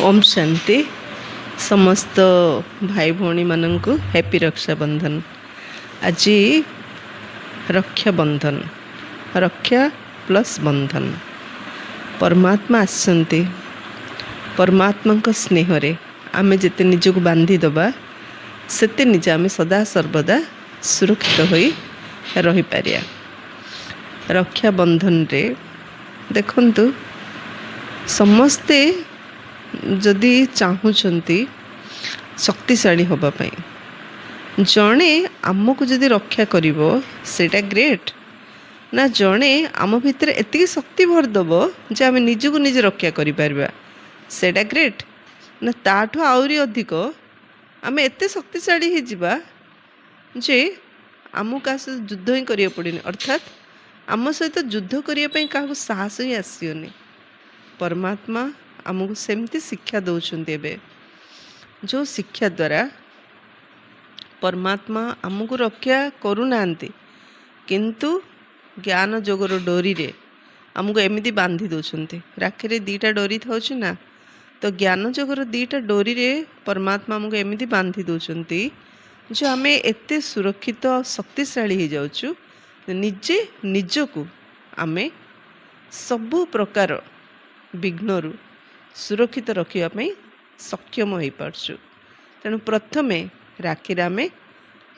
ओम शांति। समस्त भाई भौणी मानक हैप्पी रक्षाबंधन। आज रक्षा बंधन, रक्षा प्लस बंधन। परमात्मा आसंती, परमात्मा स्नेह आम जिते निजक बांधी दबा सेते निजे आम सदा सर्वदा सुरक्षित हो रही पारिया। रक्षा बंधन रे देखंतु समस्ते जदि चाहूँगी शक्तिशाली होगापाई, जड़े आमको जदि रक्षा करिवो सेटा ग्रेट ना, जड़े आम भितर एतिक शक्ति भरदब जे आम निजको निजे रक्षा करिपारबा सेटा ग्रेट ना, ताठू आउरी अधिक आम एते शक्तिशाली हो जिबा जे आमको क्या सहित युद्ध ही करिया पड़ेनि, अर्थात आम सहित युद्ध करने क्या साहस ही आसनी। परमात्मा आमको सेमती शिक्षा दौरान एवं जो शिक्षा द्वारा परमात्मा आमको रक्षा करूना, किंतु ज्ञान जोगर डोरी रे आमको एमती बांधी दौरान। राखी रे दीटा डोरी था ना, तो ज्ञान जोगर दीटा डोरी रे परमात्मा आमको एमती बांधी दौरान जो आम एते सुरक्षित शक्तिशाली हो जाऊँ, निजे निजको आम सबु प्रकार विघ्नरू सुरक्षित रखापी सक्षम हो पार्छु। तेणु प्रथमे राखी आम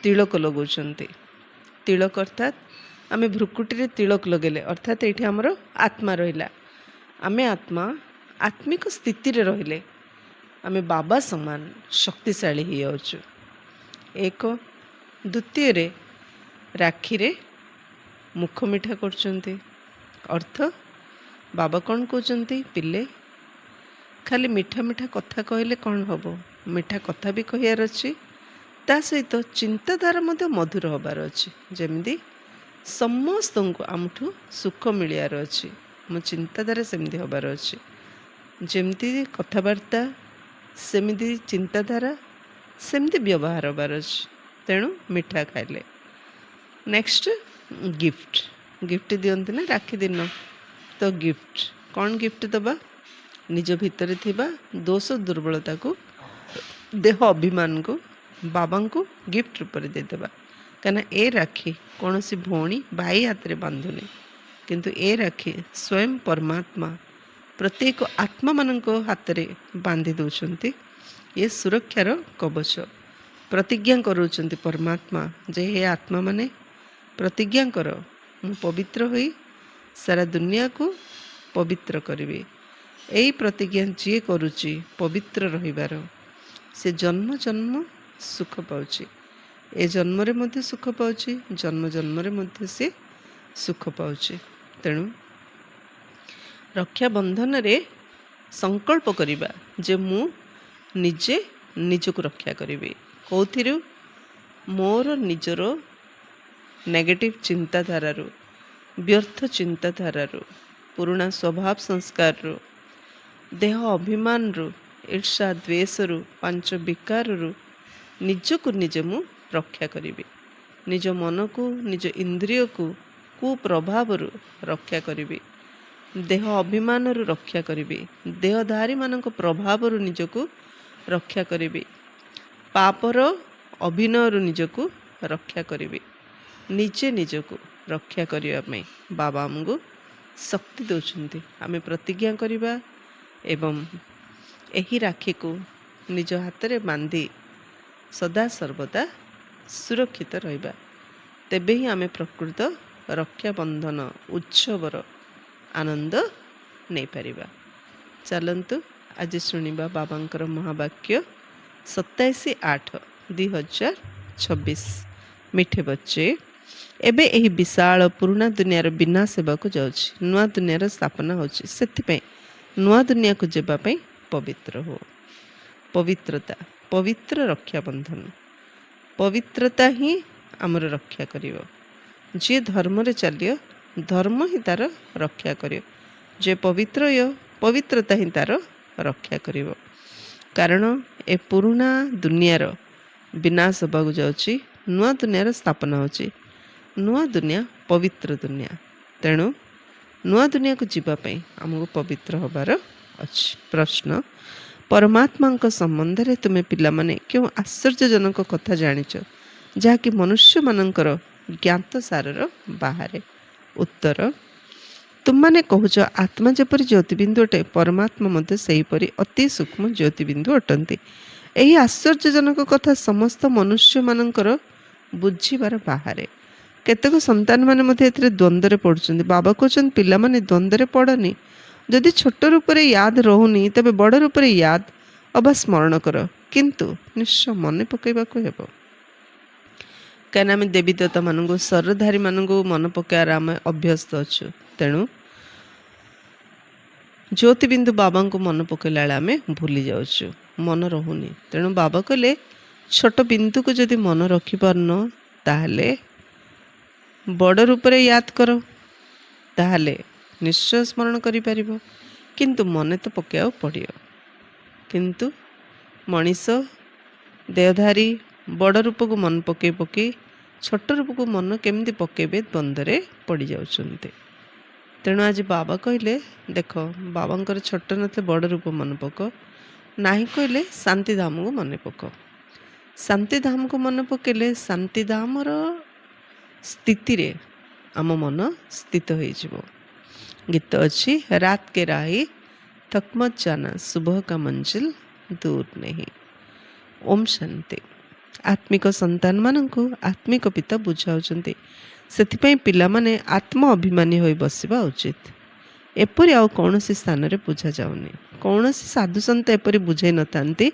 तिलक लगाउछन्ति। तिलक अर्थात आम भ्रुकुटी तिलक लगेले अर्थात ये आमर आत्मा रहिला। आम आत्मा आत्मिक स्थिति रे रहिले आम बाबा समान शक्तिशाली हो जाउछु। एक द्वितीय रे राखी रे मुख मिठा करछन्ति, अर्थ बाबा कौन कहते पिले खाली मीठा मीठा कथा कहले कौन हम, मीठा कथा भी कहार अच्छी, ता सहित चिंताधारा मधुर हबार अच्छी। जमी समस्त को आमठू सुख मिलियार अच्छी, मो चिंताधारा सेमती हबार अच्छी। जमती कथबार्ता सेमती चिंताधारा सेमती व्यवहार हबार अच्छी। तेणु मीठा खाइले। नेक्स्ट गिफ्ट, गिफ्ट दियंती ना राखी दिन, तो गिफ्ट कौन गिफ्ट दबा, निज भितर थिबा दोष दुर्बलता को, देह अभिमान को बाबा को गिफ्ट रूप से देदेबा। कहीं ए राखी कौन सी भौणी भाई हाथ में बांधुनी, किंतु ए राखी स्वयं परमात्मा प्रत्येक आत्मा मान हाथ में बांधि दौरान। ये सुरक्षार कवच प्रतिज्ञा करोचंती परमात्मा जे हे आत्मा माने प्रतिज्ञा कर, मु पवित्र होई सारा दुनिया को पवित्र करी। यही प्रतिज्ञा जी करुच्ची पवित्र रहिबार से जन्म जन्म सुख पाउची। ए जन्म रे मध्य सुख पाउची, जन्म जन्म रे मध्य से सुख पाउची। तेणु रक्षा बंधन रे संकल्प करिबा जे मु निजे निजको रक्षा करिबी। कौथिरु मोर निजर नेगेटिव चिंताधारारू, व्यर्थ चिंताधारारू, पुराना स्वभाव संस्काररू, देह अभिमान रु, ईर्षा द्वेषरू, पांच विकाररू निजको निजे मु रक्षा करी। निज मन को निज इंद्रिय को कुप्रभावरू रक्षा करी, देह अभिमान रक्षा करी, देहधारी मानक प्रभावरू निजको रक्षा करी, पापर अभिनयरू निजको रक्षा करी। निजे निजको रक्षा करने बाबा आमको शक्ति दौरान। आम प्रतिज्ञा करिबा एवं यही राखी को निज हाथ में बांधी सदा सर्वदा सुरक्षित रहिबा, तेबे ही आम प्रकृत रक्षा बंधन उत्सवर आनंद नहीं पारिबा। चलंतु आज शुणिबा बाबांकर महावाक्य 27/8/2026। मिठे बच्चे, एबे एही विशाल पुराना दुनियार विनाश हेबाकु जाउछि, नुआ दुनियार स्थापना होछि। सेथिपई नुआ दुनिया को जेबापई पवित्र हो। पवित्रता, पवित्र रक्षा बंधन, पवित्रता ही आमर रक्षा करिवो। जे धर्म रे चलियो धर्म ही तार रक्षा करियो, जे पवित्र यो पवित्रता ही तार रक्षा करिवो। कारण ए पुराना दुनियार विनाश हेबाकु जाउछि, नुआ दुनियार स्थापना होछि। नुआ दुनिया पवित्र दुनिया, तेणु नुआ दुनिया को जीवाई आमको पवित्र हबार अच्छी। प्रश्न, परमात्माଙ୍କ ସମ୍ବନ୍ଧରେ ତୁମେ ପିଲାମାନେ କେଉଁ ଆଶ୍ଚର୍ଯ୍ୟଜନକ କଥା ଜାଣିଛ ଯାହାକି ମନୁଷ୍ୟମାନଙ୍କର ଜ୍ଞାତସାରର ବାହାରେ? ଉତ୍ତର, ତୁମମାନେ କହୁଛ ଆତ୍ମା ଯେପରି ଜ୍ୟୋତିବିନ୍ଦୁ ଅଟେ, ପରମାତ୍ମା ମଧ୍ୟ ସେହିପରି ଅତି ସୂକ୍ଷ୍ମ ଜ୍ୟୋତିବିନ୍ଦୁ ଅଟନ୍ତି। ଏହି ଆଶ୍ଚର୍ଯ୍ୟଜନକ କଥା ସମସ୍ତ ମନୁଷ୍ୟମାନଙ୍କର ବୁଝିବାର ବାହାରେ। କେତେକ ସନ୍ତାନମାନେ ମଧ୍ୟ ଏଥିରେ ଦ୍ୱନ୍ଦ୍ୱରେ ପଡ଼ୁଛନ୍ତି। ବାବା କହୁଛନ୍ତି ପିଲାମାନେ ଦ୍ୱନ୍ଦ୍ୱରେ ପଡ଼ନି। ଯଦି ଛୋଟ ରୂପରେ ୟାଦ ରହୁନି ତେବେ ବଡ଼ ରୂପରେ ୟାଦ ଅବା ସ୍ମରଣ କର, କିନ୍ତୁ ନିଶ୍ଚୟ ମନେ ପକାଇବାକୁ ହେବ। କାହିଁକିନା ଆମେ ଦେବୀ ଦେବତାମାନଙ୍କୁ ଶରୀରଧାରୀମାନଙ୍କୁ ମନେ ପକାଇବାର ଆମେ ଅଭ୍ୟସ୍ତ ଅଛୁ। ତେଣୁ ଜ୍ୟୋତିବିନ୍ଦୁ ବାବାଙ୍କୁ ମନେ ପକାଇଲା ବେଳେ ଆମେ ଭୁଲି ଯାଉଛୁ, ମନ ରହୁନି। ତେଣୁ ବାବା କହିଲେ ଛୋଟ ବିନ୍ଦୁକୁ ଯଦି ମନେ ରଖିପାରୁନ ତାହେଲେ ବଡ଼ ରୂପରେ ୟାଦ କର, ତାହେଲେ ନିଶ୍ଚୟ ସ୍ମରଣ କରିପାରିବ। କିନ୍ତୁ ମନେ ତ ପକାଇବାକୁ ପଡ଼ିବ। କିନ୍ତୁ ମଣିଷ ଦେହଧାରୀ ବଡ଼ ରୂପକୁ ମନେ ପକାଇ ପକାଇ ଛୋଟ ରୂପକୁ ମନ କେମିତି ପକାଇବେ ଦ୍ୱନ୍ଦ୍ୱରେ ପଡ଼ିଯାଉଛନ୍ତି। ତେଣୁ ଆଜି ବାବା କହିଲେ ଦେଖ, ବାବାଙ୍କର ଛୋଟ ନଥିଲେ ବଡ଼ ରୂପ ମନେ ପକ, ନାହିଁ କହିଲେ ଶାନ୍ତିଧାମକୁ ମନେ ପକ। ଶାନ୍ତିଧାମକୁ ମନେ ପକାଇଲେ ଶାନ୍ତିଧାମର ସ୍ଥିତିରେ ଆମ ମନ ସ୍ଥିତ ହୋଇଯିବ। ଗୀତ ଅଛି, ରାତ କେ ରାହି ଥକମତ ଜାନା, ସୁବହ କା ମଞ୍ଜିଲ ଦୂର ନେହିଁ। ଓମ୍ ଶାନ୍ତି। ଆତ୍ମିକ ସନ୍ତାନମାନଙ୍କୁ ଆତ୍ମିକ ପିତା ବୁଝାଉଛନ୍ତି। ସେଥିପାଇଁ ପିଲାମାନେ ଆତ୍ମ ଅଭିମାନୀ ହୋଇ ବସିବା ଉଚିତ। ଏପରି ଆଉ କୌଣସି ସ୍ଥାନରେ ବୁଝାଯାଉନି। କୌଣସି ସାଧୁସନ୍ଥ ଏପରି ବୁଝାଇ ନଥାନ୍ତି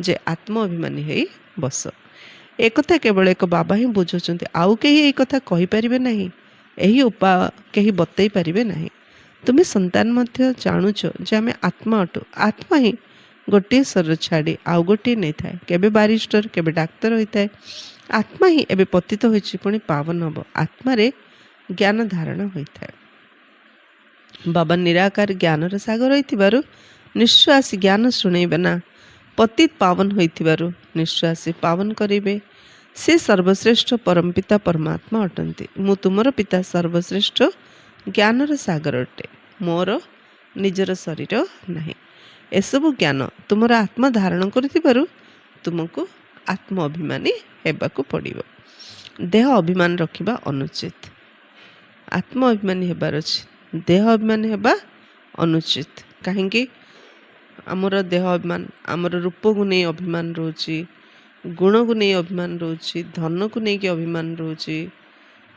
ଯେ ଆତ୍ମ ଅଭିମାନୀ ହୋଇ ବସ। ଏକଥା କେବଳ ଏକ ବାବା ହିଁ ବୁଝାଉଛନ୍ତି। ଆଉ କେହି ଏହି କଥା କହିପାରିବେ ନାହିଁ। ଏହି ଉପାୟ କେହି ବତାଇ ପାରିବେ ନାହିଁ। ତୁମେ ସନ୍ତାନ ମଧ୍ୟ ଜାଣୁଛ ଯେ ଆମେ ଆତ୍ମା ଅଟୁ। ଆତ୍ମା ହିଁ ଗୋଟିଏ ଶରୀର ଛାଡ଼ି ଆଉ ଗୋଟିଏ ନେଇଥାଏ। କେବେ ବାରିଷ୍ଟର, କେବେ ଡାକ୍ତର ହୋଇଥାଏ। ଆତ୍ମା ହିଁ ଏବେ ପତିତ ହୋଇଛି, ପୁଣି ପାବନ ହେବ। ଆତ୍ମାରେ ଜ୍ଞାନ ଧାରଣ ହୋଇଥାଏ। ବାବା ନିରାକାର ଜ୍ଞାନର ସାଗର ହୋଇଥିବାରୁ ନିଶ୍ଚୟ ଆସି ଜ୍ଞାନ ଶୁଣେଇବେ ନା। ପତିତ ପାବନ ହୋଇଥିବାରୁ ନିଶ୍ଚୟ ଆସି ପାବନ କରିବେ। ସେ ସର୍ବଶ୍ରେଷ୍ଠ ପରମପିତା ପରମାତ୍ମା ଅଟନ୍ତି। ମୁଁ ତୁମର ପିତା ସର୍ବଶ୍ରେଷ୍ଠ ଜ୍ଞାନର ସାଗର ଅଟେ। ମୋର ନିଜର ଶରୀର ନାହିଁ। ଏସବୁ ଜ୍ଞାନ ତୁମର ଆତ୍ମା ଧାରଣ କରିଥିବାରୁ ତୁମକୁ ଆତ୍ମ ଅଭିମାନୀ ହେବାକୁ ପଡ଼ିବ। ଦେହ ଅଭିମାନ ରଖିବା ଅନୁଚିତ। ଆତ୍ମ ଅଭିମାନୀ ହେବାର ଅଛି, ଦେହ ଅଭିମାନୀ ହେବା ଅନୁଚିତ। କାହିଁକି? ଆମର ଦେହ ଅଭିମାନ, ଆମର ରୂପକୁ ନେଇ ଅଭିମାନ ରହୁଛି, ଗୁଣକୁ ନେଇ ଅଭିମାନ ରହୁଛି, ଧନକୁ ନେଇକି ଅଭିମାନ ରହୁଛି,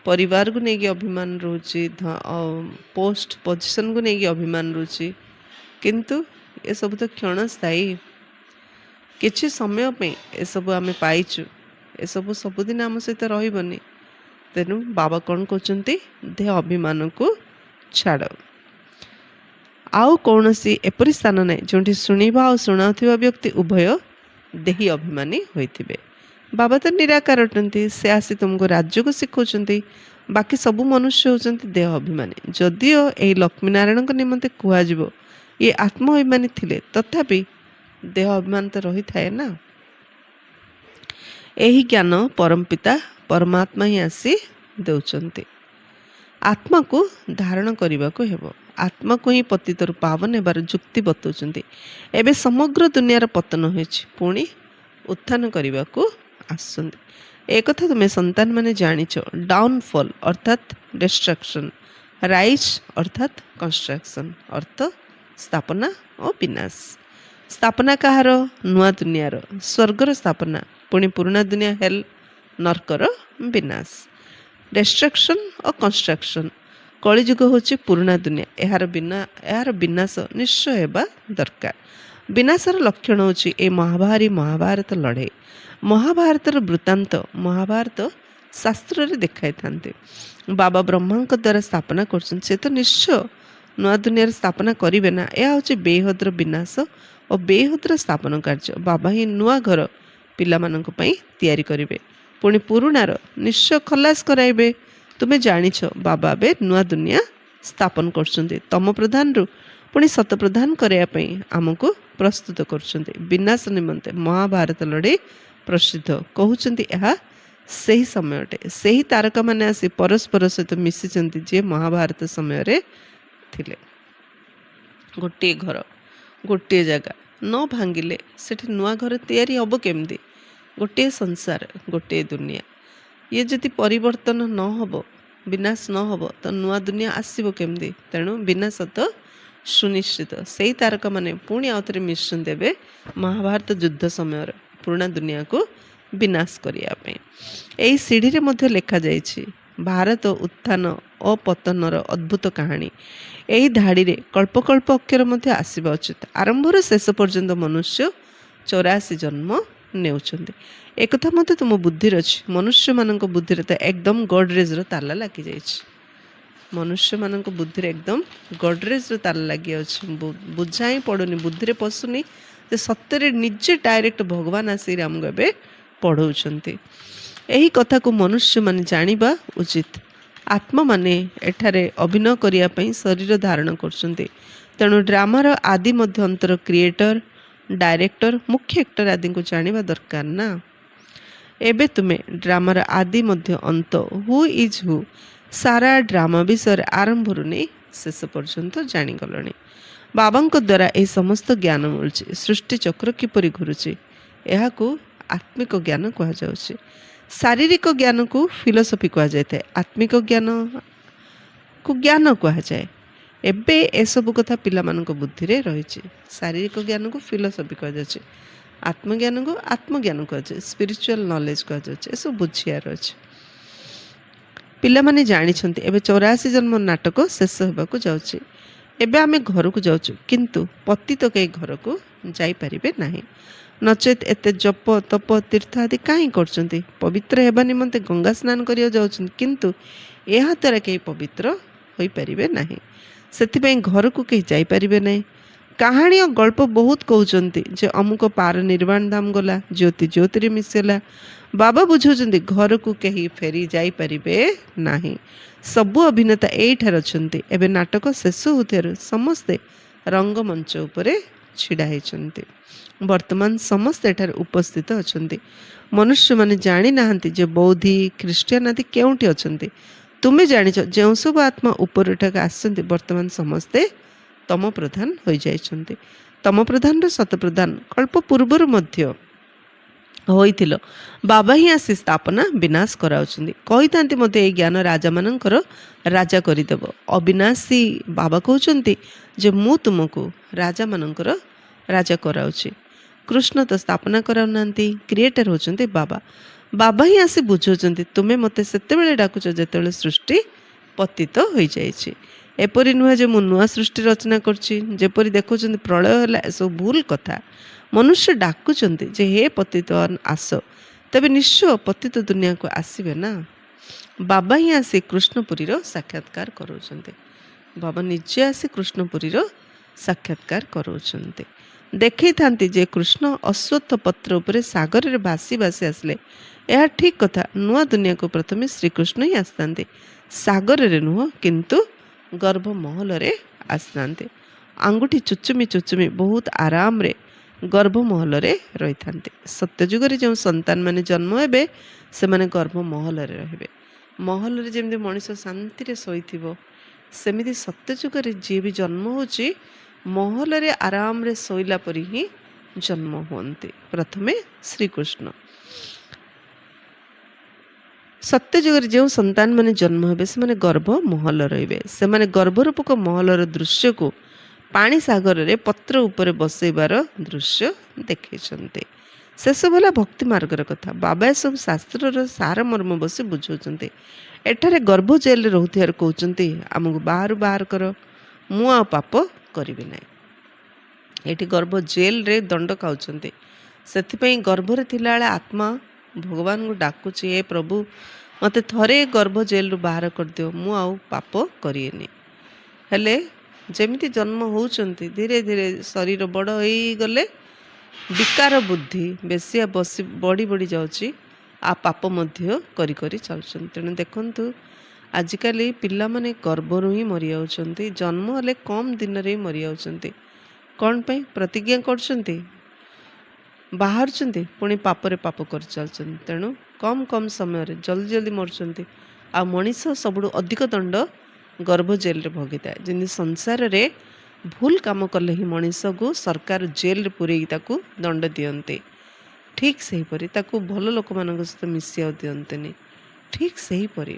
ପରିବାରକୁ ନେଇକି ଅଭିମାନ ରହୁଛି, ପୋଷ୍ଟ ପୋଜିସନକୁ ନେଇକି ଅଭିମାନ ରହୁଛି। କିନ୍ତୁ ଏସବୁ ତ କ୍ଷଣସ୍ଥାୟୀ। କିଛି ସମୟ ପାଇଁ ଏସବୁ ଆମେ ପାଇଛୁ, ଏସବୁ ସବୁଦିନ ଆମ ସହିତ ରହିବନି। ତେଣୁ ବାବା କ'ଣ କହୁଛନ୍ତି? ଦେହ ଅଭିମାନକୁ ଛାଡ଼। ଆଉ କୌଣସି ଏପରି ସ୍ଥାନ ନାହିଁ ଯେଉଁଠି ଶୁଣିବା ଆଉ ଶୁଣାଉଥିବା ବ୍ୟକ୍ତି ଉଭୟ ଦେହୀ ଅଭିମାନୀ ହୋଇଥିବେ। ବାବା ତ ନିରାକାର ଅଟନ୍ତି। ସେ ଆସି ତୁମକୁ ରାଜ୍ୟକୁ ଶିଖାଉଛନ୍ତି। ବାକି ସବୁ ମନୁଷ୍ୟ ହେଉଛନ୍ତି ଦେହ ଅଭିମାନୀ। ଯଦିଓ ଏହି ଲକ୍ଷ୍ମୀନାରାୟଣଙ୍କ ନିମନ୍ତେ କୁହାଯିବ ଇଏ ଆତ୍ମ ଅଭିମାନୀ ଥିଲେ, ତଥାପି ଦେହ ଅଭିମାନ ତ ରହିଥାଏ ନା। ଏହି ଜ୍ଞାନ ପରମପିତା ପରମାତ୍ମା ହିଁ ଆସି ଦେଉଛନ୍ତି। ଆତ୍ମାକୁ ଧାରଣ କରିବାକୁ ହେବ। ଆତ୍ମାକୁ ହିଁ ପତିତରୁ ପାବନ ହେବାର ଯୁକ୍ତି ବତାଉଛନ୍ତି। ଏବେ ସମଗ୍ର ଦୁନିଆର ପତନ ହୋଇଛି, ପୁଣି ଉତ୍ଥାନ କରିବାକୁ ଆସୁଛନ୍ତି। ଏକଥା ତୁମେ ସନ୍ତାନମାନେ ଜାଣିଛ। ଡାଉନଫଲ୍ ଅର୍ଥାତ୍ ଡିଷ୍ଟ୍ରକ୍ସନ୍, ରାଇଜ୍ ଅର୍ଥାତ୍ କନଷ୍ଟ୍ରକ୍ସନ୍, ଅର୍ଥ ସ୍ଥାପନା ଓ ବିନାଶ। ସ୍ଥାପନା କାହାର? ନୂଆ ଦୁନିଆର, ସ୍ୱର୍ଗର ସ୍ଥାପନା, ପୁଣି ପୁରୁଣା ଦୁନିଆ ହେଲ୍ ନର୍କର ବିନାଶ। ଡିଷ୍ଟ୍ରକ୍ସନ୍ ଓ କନଷ୍ଟ୍ରକ୍ସନ୍। କଳିଯୁଗ ହେଉଛି ପୁରୁଣା ଦୁନିଆ। ଏହାର ବିନାଶ ନିଶ୍ଚୟ ହେବା ଦରକାର। ବିନାଶର ଲକ୍ଷଣ ହେଉଛି ଏ ମହାଭାରତ ଲଢ଼େଇ। ମହାଭାରତର ବୃତ୍ତାନ୍ତ ମହାଭାରତ ଶାସ୍ତ୍ରରେ ଦେଖାଇଥାନ୍ତି। ବାବା ବ୍ରହ୍ମାଙ୍କ ଦ୍ୱାରା ସ୍ଥାପନା କରୁଛନ୍ତି। ସେ ତ ନିଶ୍ଚୟ ନୂଆ ଦୁନିଆର ସ୍ଥାପନା କରିବେ ନା। ଏହା ହେଉଛି ବେହଦର ବିନାଶ ଓ ବେହଦର ସ୍ଥାପନ କାର୍ଯ୍ୟ। ବାବା ହିଁ ନୂଆ ଘର ପିଲାମାନଙ୍କ ପାଇଁ ତିଆରି କରିବେ, ପୁଣି ପୁରୁଣାର ନିଶ୍ଚୟ ଖଲାସ କରାଇବେ। ତୁମେ ଜାଣିଛ ବାବା ଏବେ ନୂଆ ଦୁନିଆ ସ୍ଥାପନ କରୁଛନ୍ତି। ତମ ପ୍ରଧାନରୁ ପୁଣି ଶତ ପ୍ରଧାନ କରିବା ପାଇଁ ଆମକୁ ପ୍ରସ୍ତୁତ କରୁଛନ୍ତି। ବିନାଶ ନିମନ୍ତେ ମହାଭାରତ ଲଢ଼େଇ ପ୍ରସିଦ୍ଧ। କହୁଛନ୍ତି ଏହା ସେହି ସମୟ ଅଟେ। ସେହି ତାରକାମାନେ ଆସି ପରସ୍ପର ସହିତ ମିଶିଛନ୍ତି ଯିଏ ମହାଭାରତ ସମୟରେ ଥିଲେ। ଗୋଟିଏ ଘର, ଗୋଟିଏ ଜାଗା, ନ ଭାଙ୍ଗିଲେ ସେଠି ନୂଆ ଘର ତିଆରି ହେବ କେମିତି? ଗୋଟିଏ ସଂସାର, ଗୋଟିଏ ଦୁନିଆ। ଇଏ ଯଦି ପରିବର୍ତ୍ତନ ନ ହେବ, ବିନାଶ ନ ହେବ, ତ ନୂଆ ଦୁନିଆ ଆସିବ କେମିତି? ତେଣୁ ବିନାଶ ତ ସୁନିଶ୍ଚିତ। ସେଇ ତାରକାମାନେ ପୁଣି ଆଉଥରେ ମିଶନ ଦେବେ ମହାଭାରତ ଯୁଦ୍ଧ ସମୟରେ ପୁରୁଣା ଦୁନିଆକୁ ବିନାଶ କରିବା ପାଇଁ। ଏହି ସିଢ଼ିରେ ମଧ୍ୟ ଲେଖାଯାଇଛି ଭାରତ ଉତ୍ଥାନ ଓ ପତନର ଅଦ୍ଭୁତ କାହାଣୀ। ଏହି ଧାଡ଼ିରେ କଳ୍ପ କଳ୍ପ ଅକ୍ଷର ମଧ୍ୟ ଆସିବା ଉଚିତ। ଆରମ୍ଭରୁ ଶେଷ ପର୍ଯ୍ୟନ୍ତ ମନୁଷ୍ୟ 84 ଜନ୍ମ ନେଉଛନ୍ତି। ଏକଥା ମଧ୍ୟ ତୁମ ବୁଦ୍ଧିରେ ଅଛି। ମନୁଷ୍ୟମାନଙ୍କ ବୁଦ୍ଧିରେ ତ ଏକଦମ ଗଡ଼ରେଜର ତାଲା ଲାଗିଯାଇଛି। ମନୁଷ୍ୟମାନଙ୍କ ବୁଦ୍ଧିରେ ଏକଦମ ଗଡ଼ରେଜର ତାଲା ଲାଗିଯାଉଛି। ବୁଝା ହିଁ ପଡ଼ୁନି, ବୁଦ୍ଧିରେ ପଶୁନି ଯେ ସତରେ ନିଜେ ଡାଇରେକ୍ଟ ଭଗବାନ ଆସିକି ଆମକୁ ଏବେ ପଢ଼ଉଛନ୍ତି। ଏହି କଥାକୁ ମନୁଷ୍ୟମାନେ ଜାଣିବା ଉଚିତ। ଆତ୍ମାମାନେ ଏଠାରେ ଅଭିନୟ କରିବା ପାଇଁ ଶରୀର ଧାରଣ କରୁଛନ୍ତି। ତେଣୁ ଡ୍ରାମାର ଆଦି ମଧ୍ୟ ଅନ୍ତର କ୍ରିଏଟର, ଡାଇରେକ୍ଟର, ମୁଖ୍ୟ ଆକ୍ଟର ଆଦିଙ୍କୁ ଜାଣିବା ଦରକାର ନା। ଏବେ ତୁମେ ଡ୍ରାମାର ଆଦି ମଧ୍ୟ ଅନ୍ତ, who is who, Sara drama ବିଷୟରେ ଆରମ୍ଭରୁ ନେଇ ଶେଷ ପର୍ଯ୍ୟନ୍ତ ଜାଣିଗଲଣି। ବାବାଙ୍କ ଦ୍ୱାରା ଏହି ସମସ୍ତ ଜ୍ଞାନ ମିଳୁଛି। ସୃଷ୍ଟି ଚକ୍ର କିପରି ଘୁରୁଛି, ଏହାକୁ ଆତ୍ମିକ ଜ୍ଞାନ କୁହାଯାଉଛି। ଶାରୀରିକ ଜ୍ଞାନକୁ ଫିଲୋସଫି କୁହାଯାଇଥାଏ, ଆତ୍ମିକ ଜ୍ଞାନକୁ ଜ୍ଞାନ କୁହାଯାଏ। ଏବେ ଏସବୁ କଥା ପିଲାମାନଙ୍କ ବୁଦ୍ଧିରେ ରହିଛି। ଶାରୀରିକ ଜ୍ଞାନକୁ ଫିଲୋସଫି କୁହାଯାଉଛି, ଆତ୍ମଜ୍ଞାନକୁ ଆତ୍ମଜ୍ଞାନ କୁହାଯାଏ, ସ୍ପିରିଚୁଆଲ ନଲେଜ କୁହାଯାଉଛି। ଏସବୁ ବୁଝିବାର ଅଛି। ପିଲାମାନେ ଜାଣିଛନ୍ତି ଏବେ 84 ଜନ୍ମ ନାଟକ ଶେଷ ହେବାକୁ ଯାଉଛି। ଏବେ ଆମେ ଘରକୁ ଯାଉଛୁ, କିନ୍ତୁ ପତିତ କେହି ଘରକୁ ଯାଇପାରିବେ ନାହିଁ। ନଚେତ୍ ଏତେ ଜପ ତପ ତୀର୍ଥ ଆଦି କାହିଁ କରୁଛନ୍ତି? ପବିତ୍ର ହେବା ନିମନ୍ତେ ଗଙ୍ଗା ସ୍ନାନ କରିବାକୁ ଯାଉଛନ୍ତି, କିନ୍ତୁ ଏହା ଦ୍ୱାରା କେହି ପବିତ୍ର ହୋଇପାରିବେ ନାହିଁ। ସେଥିପାଇଁ ଘରକୁ କେହି ଯାଇପାରିବେ ନାହିଁ। କାହାଣୀ ଓ ଗଳ୍ପ ବହୁତ କହୁଛନ୍ତି ଯେ ଅମୁକ ପାର ନିର୍ବାଣ ଧାମ ଗଲା, ଜ୍ୟୋତି ଜ୍ୟୋତିରେ ମିଶିଲା। ବାବା ବୁଝାଉଛନ୍ତି ଘରକୁ କେହି ଫେରି ଯାଇପାରିବେ ନାହିଁ। ସବୁ ଅଭିନେତା ଏଇଠାରେ ଅଛନ୍ତି। ଏବେ ନାଟକ ଶେଷ ହେଉଥିବାରୁ ସମସ୍ତେ ରଙ୍ଗମଞ୍ଚ ଉପରେ ଛିଡ଼ା ହେଇଛନ୍ତି। ବର୍ତ୍ତମାନ ସମସ୍ତେ ଏଠାରେ ଉପସ୍ଥିତ ଅଛନ୍ତି। ମନୁଷ୍ୟମାନେ ଜାଣିନାହାନ୍ତି ଯେ ବୌଦ୍ଧି, ଖ୍ରୀଷ୍ଟିଆନ ଆଦି କେଉଁଠି ଅଛନ୍ତି। ତୁମେ ଜାଣିଛ ଯେଉଁ ସବୁ ଆତ୍ମା ଉପରୁ ଏଠାକୁ ଆସିଛନ୍ତି ବର୍ତ୍ତମାନ ସମସ୍ତେ ତମ ପ୍ରଧାନ ହୋଇଯାଇଛନ୍ତି। ତମ ପ୍ରଧାନର ଶତପ୍ରଧାନ କଳ୍ପ ପୂର୍ବରୁ ମଧ୍ୟ ହୋଇଥିଲ। ବାବା ହିଁ ଆସି ସ୍ଥାପନା ବିନାଶ କରାଉଛନ୍ତି। କହିଥାନ୍ତି ମଧ୍ୟ ଏହି ଜ୍ଞାନ ରାଜାମାନଙ୍କର ରାଜା କରିଦେବ। ଅବିନାଶୀ ବାବା କହୁଛନ୍ତି ଯେ ମୁଁ ତୁମକୁ ରାଜାମାନଙ୍କର ରାଜା କରାଉଛି। କୃଷ୍ଣ ତ ସ୍ଥାପନା କରାଉନାହାନ୍ତି, କ୍ରିଏଟର ହେଉଛନ୍ତି ବାବା। ବାବା ହିଁ ଆସି ବୁଝାଉଛନ୍ତି ତୁମେ ମୋତେ ସେତେବେଳେ ଡାକୁଛ ଯେତେବେଳେ ସୃଷ୍ଟି ପତିତ ହୋଇଯାଇଛି। ଏପରି ନୁହେଁ ଯେ ମୁଁ ନୂଆ ସୃଷ୍ଟି ରଚନା କରୁଛି। ଯେପରି ଦେଖୁଛନ୍ତି ପ୍ରଳୟ ହେଲା, ଏସବୁ ଭୁଲ କଥା। ମନୁଷ୍ୟ ଡାକୁଛନ୍ତି ଯେ ହେ ପତିତବାନ ଆସ, ତେବେ ନିଶ୍ଚୟ ପତିତ ଦୁନିଆକୁ ଆସିବେ ନା। ବାବା ହିଁ ଆସି କୃଷ୍ଣପୁରୀର ସାକ୍ଷାତକାର କରାଉଛନ୍ତି। ବାବା ନିଜେ ଆସି କୃଷ୍ଣପୁରୀର ସାକ୍ଷାତକାର କରାଉଛନ୍ତି। ଦେଖେଇଥାନ୍ତି ଯେ କୃଷ୍ଣ ଅଶ୍ୱତ୍ଥ ପତ୍ର ଉପରେ ସାଗରରେ ଭାସି ଭାସି ଆସିଲେ। ଏହା ଠିକ୍ କଥା। ନୂଆ ଦୁନିଆକୁ ପ୍ରଥମେ ଶ୍ରୀକୃଷ୍ଣ ହିଁ ଆସିଥାନ୍ତି, ସାଗରରେ ନୁହଁ କିନ୍ତୁ ଗର୍ଭମହଲରେ ଆସିଥାନ୍ତି। ଆଙ୍ଗୁଠି ଚୁଚୁମି ଚୁଚୁମି ବହୁତ ଆରାମରେ ଗର୍ଭମହଲରେ ରହିଥାନ୍ତି। ସତ୍ୟଯୁଗରେ ଯେଉଁ ସନ୍ତାନମାନେ ଜନ୍ମ ହେବେ ସେମାନେ ଗର୍ଭମହଲରେ ରହିବେ। ମହଲରେ ଯେମିତି ମଣିଷ ଶାନ୍ତିରେ ଶୋଇଥିବ, ସେମିତି ସତ୍ୟଯୁଗରେ ଯିଏ ବି ଜନ୍ମ ହେଉଛି ମହଲରେ ଆରାମରେ ଶୋଇଲା ପରି ହିଁ ଜନ୍ମ ହୁଅନ୍ତି। ପ୍ରଥମେ ଶ୍ରୀକୃଷ୍ଣ। ସତ୍ୟଯୁଗରେ ଯେଉଁ ସନ୍ତାନମାନେ ଜନ୍ମ ହେବେ ସେମାନେ ଗର୍ଭମହଲ ରହିବେ। ସେମାନେ ଗର୍ଭରୂପକ ମହଲର ଦୃଶ୍ୟକୁ ପାଣି ସାଗରରେ ପତ୍ର ଉପରେ ବସେଇବାର ଦୃଶ୍ୟ ଦେଖେଇଛନ୍ତି। ସେସବୁ ହେଲା ଭକ୍ତି ମାର୍ଗର କଥା। ବାବା ଏସବୁ ଶାସ୍ତ୍ରର ସାରମର୍ମ ବସି ବୁଝାଉଛନ୍ତି। ଏଠାରେ ଗର୍ଭ ଜେଲରେ ରହୁଥିବାରୁ କହୁଛନ୍ତି ଆମକୁ ବାହାରୁ ବାହାର କର, ମୁଁ ଆଉ ପାପ କରିବି ନାହିଁ। ଏଠି ଗର୍ଭ ଜେଲରେ ଦଣ୍ଡ ଖାଉଛନ୍ତି। ସେଥିପାଇଁ ଗର୍ଭରେ ଥିଲାବେଳେ ଆତ୍ମା ଭଗବାନଙ୍କୁ ଡାକୁଛି, ହେ ପ୍ରଭୁ ମୋତେ ଥରେ ଗର୍ଭ ଜେଲରୁ ବାହାର କରିଦିଅ, ମୁଁ ଆଉ ପାପ କରିବିନି। ହେଲେ ଯେମିତି ଜନ୍ମ ହେଉଛନ୍ତି ଧୀରେ ଧୀରେ ଶରୀର ବଡ଼ ହୋଇଗଲେ ବିକାର ବୁଦ୍ଧି ବେଶିଆ ବଢ଼ି ବଢ଼ି ଯାଉଛି, ଆଉ ପାପ ମଧ୍ୟ କରି କରି ଚାଲୁଛନ୍ତି। ତେଣୁ ଦେଖନ୍ତୁ ଆଜିକାଲି ପିଲାମାନେ ଗର୍ଭରୁ ହିଁ ମରିଯାଉଛନ୍ତି। ଜନ୍ମ ହେଲେ କମ୍ ଦିନରେ ହିଁ ମରିଯାଉଛନ୍ତି। କ'ଣ ପାଇଁ? ପ୍ରତିଜ୍ଞା କରୁଛନ୍ତି, ବାହାରୁଛନ୍ତି, ପୁଣି ପାପରେ ପାପ କରି ଚାଲୁଛନ୍ତି। ତେଣୁ କମ୍ କମ୍ ସମୟରେ ଜଲ୍ଦି ଜଲ୍ଦି ମରୁଛନ୍ତି। ଆଉ ମଣିଷ ସବୁଠୁ ଅଧିକ ଦଣ୍ଡ ଗର୍ଭ ଜେଲରେ ଭୋଗିଥାଏ। ଯେମିତି ସଂସାରରେ ଭୁଲ କାମ କଲେ ହିଁ ମଣିଷକୁ ସରକାର ଜେଲରେ ପୂରେଇକି ତାକୁ ଦଣ୍ଡ ଦିଅନ୍ତି। ଠିକ୍ ସେହିପରି ତାକୁ ଭଲ ଲୋକମାନଙ୍କ ସହିତ ମିଶିବାକୁ ଦିଅନ୍ତିନି। ଠିକ୍ ସେହିପରି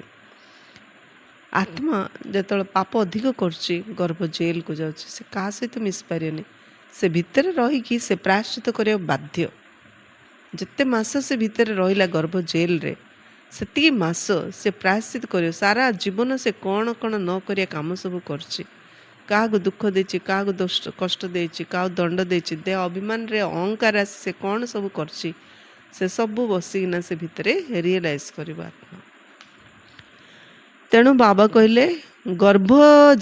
ଆତ୍ମା ଯେତେବେଳେ ପାପ ଅଧିକ କରୁଛି ଗର୍ଭ ଜେଲକୁ ଯାଉଛି, ସେ କାହା ସହିତ ମିଶି ପାରିବନି। ସେ ଭିତରେ ରହିକି ସେ ପ୍ରାୟଶ୍ଚିତ କରିବାକୁ ବାଧ୍ୟ। ଯେତେ ମାସ ସେ ଭିତରେ ରହିଲା ଗର୍ଭ ଜେଲରେ, ସେତିକି ମାସ ସେ ପ୍ରାୟଶ୍ଚିତ କରିବ। ସାରା ଜୀବନ ସେ କ'ଣ କ'ଣ ନ କରିବା କାମ ସବୁ କରିଛି। କାହାକୁ ଦୁଃଖ ଦେଇଛି, କାହାକୁ କଷ୍ଟ ଦେଇଛି, କାହାକୁ ଦଣ୍ଡ ଦେଇଛି, ଦେହ ଅଭିମାନରେ ଅହଙ୍କାର ଆସି ସେ କ'ଣ ସବୁ କରିଛି, ସେ ସବୁ ବସିକିନା ସେ ଭିତରେ ରିଏଲାଇଜ୍ କରିବ ଆତ୍ମା। ତେଣୁ ବାବା କହିଲେ ଗର୍ଭ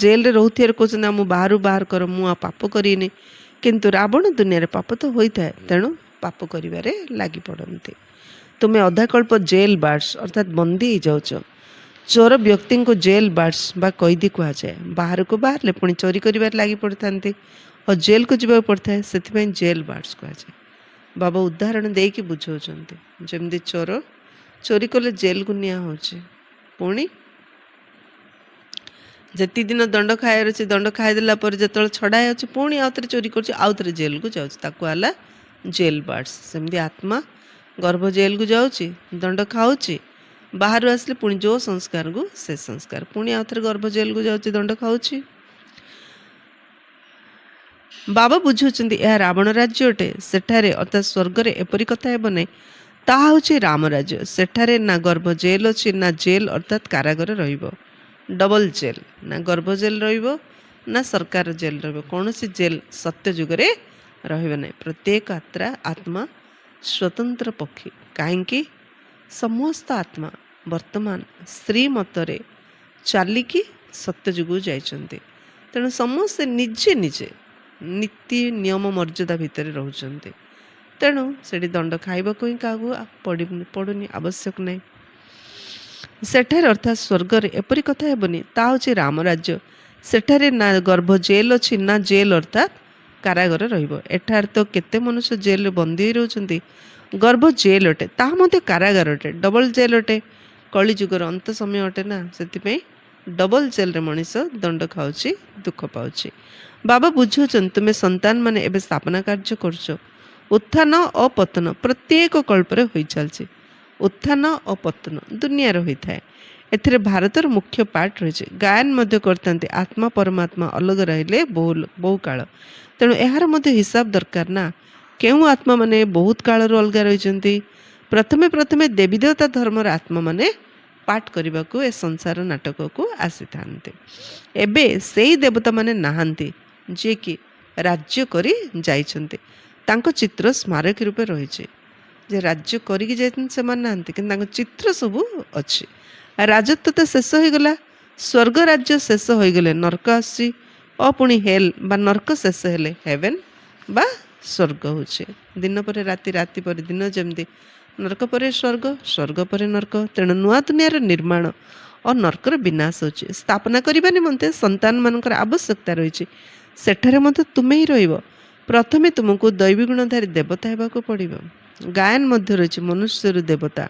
ଜେଲରେ ରହୁଥିବାରେ କହୁଛନ୍ତି ମୁଁ ବାହାରୁ ବାହାର କର, ମୁଁ ଆଉ ପାପ କରିନି। କିନ୍ତୁ ରାବଣ ଦୁନିଆରେ ପାପ ତ ହୋଇଥାଏ, ତେଣୁ ପାପ କରିବାରେ ଲାଗି ପଡ଼ନ୍ତି। ତୁମେ ଅଧାକଳ୍ପ ଜେଲ୍ ବାର୍ଡସ୍ ଅର୍ଥାତ୍ ବନ୍ଦୀ ହେଇଯାଉଛ। ଚୋର ବ୍ୟକ୍ତିଙ୍କୁ ଜେଲ୍ ବାର୍ଡସ୍ ବା କଏଦୀ କୁହାଯାଏ। ବାହାରକୁ ବାହାରିଲେ ପୁଣି ଚୋରି କରିବାରେ ଲାଗି ପଡ଼ିଥାନ୍ତି ଓ ଜେଲକୁ ଯିବାକୁ ପଡ଼ିଥାଏ, ସେଥିପାଇଁ ଜେଲ୍ ବାର୍ଡସ୍ କୁହାଯାଏ। ବାବା ଉଦାହରଣ ଦେଇକି ବୁଝାଉଛନ୍ତି, ଯେମିତି ଚୋର ଚୋରି କଲେ ଜେଲକୁ ନିଆ ହେଉଛି, ପୁଣି ଯେତିକି ଦିନ ଦଣ୍ଡ ଖାଇବାର ଅଛି, ଦଣ୍ଡ ଖାଇଦେଲା ପରେ ଯେତେବେଳେ ଛଡ଼ା ହେଉଛି ପୁଣି ଆଉଥରେ ଚୋରି କରୁଛି, ଆଉଥରେ ଜେଲକୁ ଯାଉଛି, ତାକୁ ହେଲା ଜେଲ୍ ବାର୍ଡସ୍। ସେମିତି ଆତ୍ମା ଗର୍ଭ ଜେଲକୁ ଯାଉଛି, ଦଣ୍ଡ ଖାଉଛି, ବାହାରୁ ଆସିଲେ ପୁଣି ଯେଉଁ ସଂସ୍କାରକୁ ସେ ସଂସ୍କାର, ପୁଣି ଆଉଥରେ ଗର୍ଭ ଜେଲକୁ ଯାଉଛି, ଦଣ୍ଡ ଖାଉଛି। ବାବା ବୁଝୁଛନ୍ତି ଏହା ରାବଣ ରାଜ୍ୟ ଅଟେ। ସେଠାରେ ଅର୍ଥାତ୍ ସ୍ୱର୍ଗରେ ଏପରି କଥା ହେବ ନାହିଁ। ତାହା ହେଉଛି ରାମ ରାଜ୍ୟ। ସେଠାରେ ନା ଗର୍ଭ ଜେଲ୍ ଅଛି, ନା ଜେଲ୍ ଅର୍ଥାତ୍ କାରାଗାର ରହିବ, ଡବଲ ଜେଲ୍। ନା ଗର୍ଭ ଜେଲ୍ ରହିବ, ନା ସରକାର ଜେଲ୍ ରହିବ। କୌଣସି ଜେଲ୍ ସତ୍ୟ ଯୁଗରେ ରହିବ ନାହିଁ। ପ୍ରତ୍ୟେକ ଆତ୍ମା ସ୍ୱତନ୍ତ୍ର ପକ୍ଷୀ। କାହିଁକି? ସମସ୍ତ ଆତ୍ମା ବର୍ତ୍ତମାନ ଶ୍ରୀମତରେ ଚାଲିକି ସତ୍ୟଯୁଗକୁ ଯାଇଛନ୍ତି। ତେଣୁ ସମସ୍ତେ ନିଜେ ନିଜେ ନୀତି ନିୟମ ମର୍ଯ୍ୟାଦା ଭିତରେ ରହୁଛନ୍ତି। ତେଣୁ ସେଠି ଦଣ୍ଡ ଖାଇବାକୁ ହିଁ କାହାକୁ ପଡ଼ୁନି, ଆବଶ୍ୟକ ନାହିଁ। ସେଠାରେ ଅର୍ଥାତ୍ ସ୍ୱର୍ଗରେ ଏପରି କଥା ହେବନି। ତା ହେଉଛି ରାମ ରାଜ୍ୟ। ସେଠାରେ ନା ଗର୍ଭ ଜେଲ୍ ଅଛି, ନା ଜେଲ୍ ଅର୍ଥାତ୍ କାରାଗାର ରହିବ। ଏଠାରେ ତ କେତେ ମନୁଷ୍ୟ ଜେଲରେ ବନ୍ଦୀ ହୋଇ ରହୁଛନ୍ତି। ଗର୍ଭ ଜେଲ୍ ଅଟେ, ତାହା ମଧ୍ୟ କାରାଗାର ଅଟେ, ଡବଲ ଜେଲ୍ ଅଟେ। କଳିଯୁଗର ଅନ୍ତ ସମୟ ଅଟେ ନା, ସେଥିପାଇଁ ଡବଲ ଜେଲ୍ରେ ମଣିଷ ଦଣ୍ଡ ଖାଉଛି, ଦୁଃଖ ପାଉଛି। ବାବା ବୁଝୁଛନ୍ତି ତୁମେ ସନ୍ତାନ ମାନେ ଏବେ ସ୍ଥାପନା କାର୍ଯ୍ୟ କରୁଛ। ଉତ୍ଥାନ ଓ ପତନ ପ୍ରତ୍ୟେକ କଳ୍ପରେ ହୋଇ ଚାଲିଛି। ଉତ୍ଥାନ ଓ ପତନ ଦୁନିଆର ହୋଇଥାଏ। ଏଥିରେ ଭାରତର ମୁଖ୍ୟ ପାର୍ଟ ରହିଛି। ଗାୟନ ମଧ୍ୟ କରିଥାନ୍ତି, ଆତ୍ମା ପରମାତ୍ମା ଅଲଗା ରହିଲେ ବହୁ କାଳ। ତେଣୁ ଏହାର ମଧ୍ୟ ହିସାବ ଦରକାର ନା, କେଉଁ ଆତ୍ମା ମାନେ ବହୁତ କାଳରୁ ଅଲଗା ରହିଛନ୍ତି। ପ୍ରଥମେ ଦେବୀ ଦେବତା ଧର୍ମର ଆତ୍ମାମାନେ ପାଠ କରିବାକୁ ଏ ସଂସାର ନାଟକକୁ ଆସିଥାନ୍ତି। ଏବେ ସେଇ ଦେବତାମାନେ ନାହାନ୍ତି ଯିଏକି ରାଜ୍ୟ କରି ଯାଇଛନ୍ତି। ତାଙ୍କ ଚିତ୍ର ସ୍ମାରକୀ ରୂପେ ରହିଛି। ଯେ ରାଜ୍ୟ କରିକି ଯାଇଛନ୍ତି ସେମାନେ ନାହାନ୍ତି, କିନ୍ତୁ ତାଙ୍କ ଚିତ୍ର ସବୁ ଅଛି। ରାଜତ୍ୱ ତ ଶେଷ ହୋଇଗଲା, ସ୍ୱର୍ଗ ରାଜ୍ୟ ଶେଷ ହୋଇଗଲେ ନର୍କ ଆସୁଛି, ଓ ପୁଣି ହେଲ୍ ବା ନର୍କ ଶେଷ ହେଲେ ହେଭେନ୍ ବା ସ୍ୱର୍ଗ ହେଉଛି। ଦିନ ପରେ ରାତି, ରାତି ପରେ ଦିନ, ଯେମିତି ନର୍କ ପରେ ସ୍ୱର୍ଗ, ସ୍ୱର୍ଗ ପରେ ନର୍କ। ତେଣୁ ନୂଆ ଦୁନିଆର ନିର୍ମାଣ ଓ ନର୍କର ବିନାଶ ହେଉଛି। ସ୍ଥାପନା କରିବା ନିମନ୍ତେ ସନ୍ତାନମାନଙ୍କର ଆବଶ୍ୟକତା ରହିଛି। ସେଠାରେ ମଧ୍ୟ ତୁମେ ହିଁ ରହିବ। ପ୍ରଥମେ ତୁମକୁ ଦୈବୀ ଗୁଣଧାରୀ ଦେବତା ହେବାକୁ ପଡ଼ିବ। ଗାୟନ ମଧ୍ୟ ରହିଛି ମନୁଷ୍ୟରୁ ଦେବତା।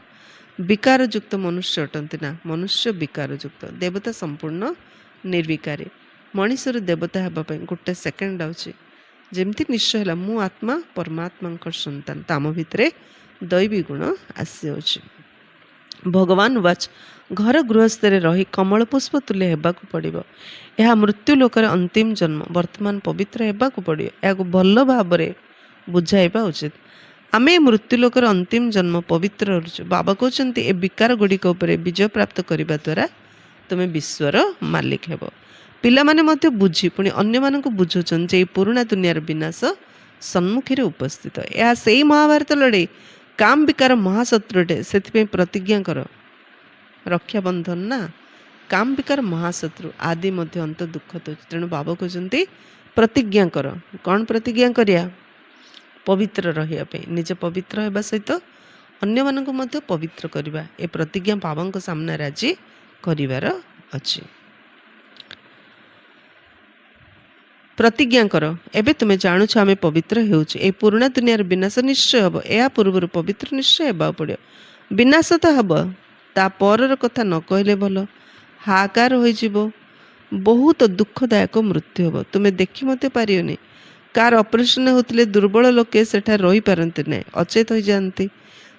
ବିକାରଯୁକ୍ତ ମନୁଷ୍ୟ ଅଟନ୍ତି ନା, ମନୁଷ୍ୟ ବିକାରଯୁକ୍ତ, ଦେବତା ସମ୍ପୂର୍ଣ୍ଣ ନିର୍ବିକାରୀ। ମଣିଷରୁ ଦେବତା ହେବା ପାଇଁ ଗୋଟେ ସେକେଣ୍ଡ ଅଛି। ଯେମିତି ନିଶ୍ଚୟ ହେଲା ମୁଁ ଆତ୍ମା ପରମାତ୍ମାଙ୍କ ସନ୍ତାନ, ତମ ଭିତରେ ଦୈବୀ ଗୁଣ ଆସିଯାଉଛି। ଭଗବାନ ୱାଚ୍ ଘର ଗୃହସ୍ଥରେ ରହି କମଳ ପୁଷ୍ପ ତୁଲ୍ୟ ହେବାକୁ ପଡ଼ିବ। ଏହା ମୃତ୍ୟୁ ଲୋକର ଅନ୍ତିମ ଜନ୍ମ। ବର୍ତ୍ତମାନ ପବିତ୍ର ହେବାକୁ ପଡ଼ିବ। ଏହାକୁ ଭଲ ଭାବରେ ବୁଝାଇବା ଉଚିତ। ଆମେ ମୃତ୍ୟୁ ଲୋକର ଅନ୍ତିମ ଜନ୍ମ ପବିତ୍ର ରହୁଛୁ। ବାବା କହୁଛନ୍ତି ଏ ବିକାର ଗୁଡ଼ିକ ଉପରେ ବିଜୟ ପ୍ରାପ୍ତ କରିବା ଦ୍ୱାରା ତୁମେ ବିଶ୍ୱର ମାଲିକ ହେବ। ପିଲାମାନେ ମଧ୍ୟ ବୁଝି ପୁଣି ଅନ୍ୟମାନଙ୍କୁ ବୁଝୁଛନ୍ତି ଯେ ଏହି ପୁରୁଣା ଦୁନିଆର ବିନାଶ ସମ୍ମୁଖରେ ଉପସ୍ଥିତ। ଏହା ସେଇ ମହାଭାରତ ଲଢ଼େଇ। କାମ ବିକାର ମହାଶତ୍ରୁଟେ, ସେଥିପାଇଁ ପ୍ରତିଜ୍ଞା କର। ରକ୍ଷାବନ୍ଧନ ନା, କାମ ବିକାର ମହାଶତ୍ରୁ, ଆଦି ମଧ୍ୟ ଅନ୍ତ ଦୁଃଖ ଦେଉଛି। ତେଣୁ ବାବା କହୁଛନ୍ତି ପ୍ରତିଜ୍ଞା କର। କ'ଣ ପ୍ରତିଜ୍ଞା କରିବା? ପବିତ୍ର ରହିବା ପାଇଁ। ନିଜେ ପବିତ୍ର ହେବା ସହିତ ଅନ୍ୟମାନଙ୍କୁ ମଧ୍ୟ ପବିତ୍ର କରିବା। ଏ ପ୍ରତିଜ୍ଞା ବାବାଙ୍କ ସାମ୍ନାରେ ଆଜି କରିବାର ଅଛି। ପ୍ରତିଜ୍ଞା କର। ଏବେ ତୁମେ ଜାଣୁଛ ଆମେ ପବିତ୍ର ହେଉଛୁ। ଏହି ପୁରୁଣା ଦୁନିଆର ବିନାଶ ନିଶ୍ଚୟ ହେବ। ଏହା ପୂର୍ବରୁ ପବିତ୍ର ନିଶ୍ଚୟ ହେବାକୁ ପଡ଼ିବ। ବିନାଶ ତ ହେବ, ତା ପରର କଥା ନ କହିଲେ ଭଲ। ହାହାକାର ହୋଇଯିବ। ବହୁତ ଦୁଃଖଦାୟକ ମୃତ୍ୟୁ ହେବ। ତୁମେ ଦେଖି ମଧ୍ୟ ପାରିବନି। କାର ଅପରେସନ୍ ହେଉଥିଲେ ଦୁର୍ବଳ ଲୋକେ ସେଠାରେ ରହିପାରନ୍ତି ନାହିଁ, ଅଚେତ ହୋଇଯାଆନ୍ତି।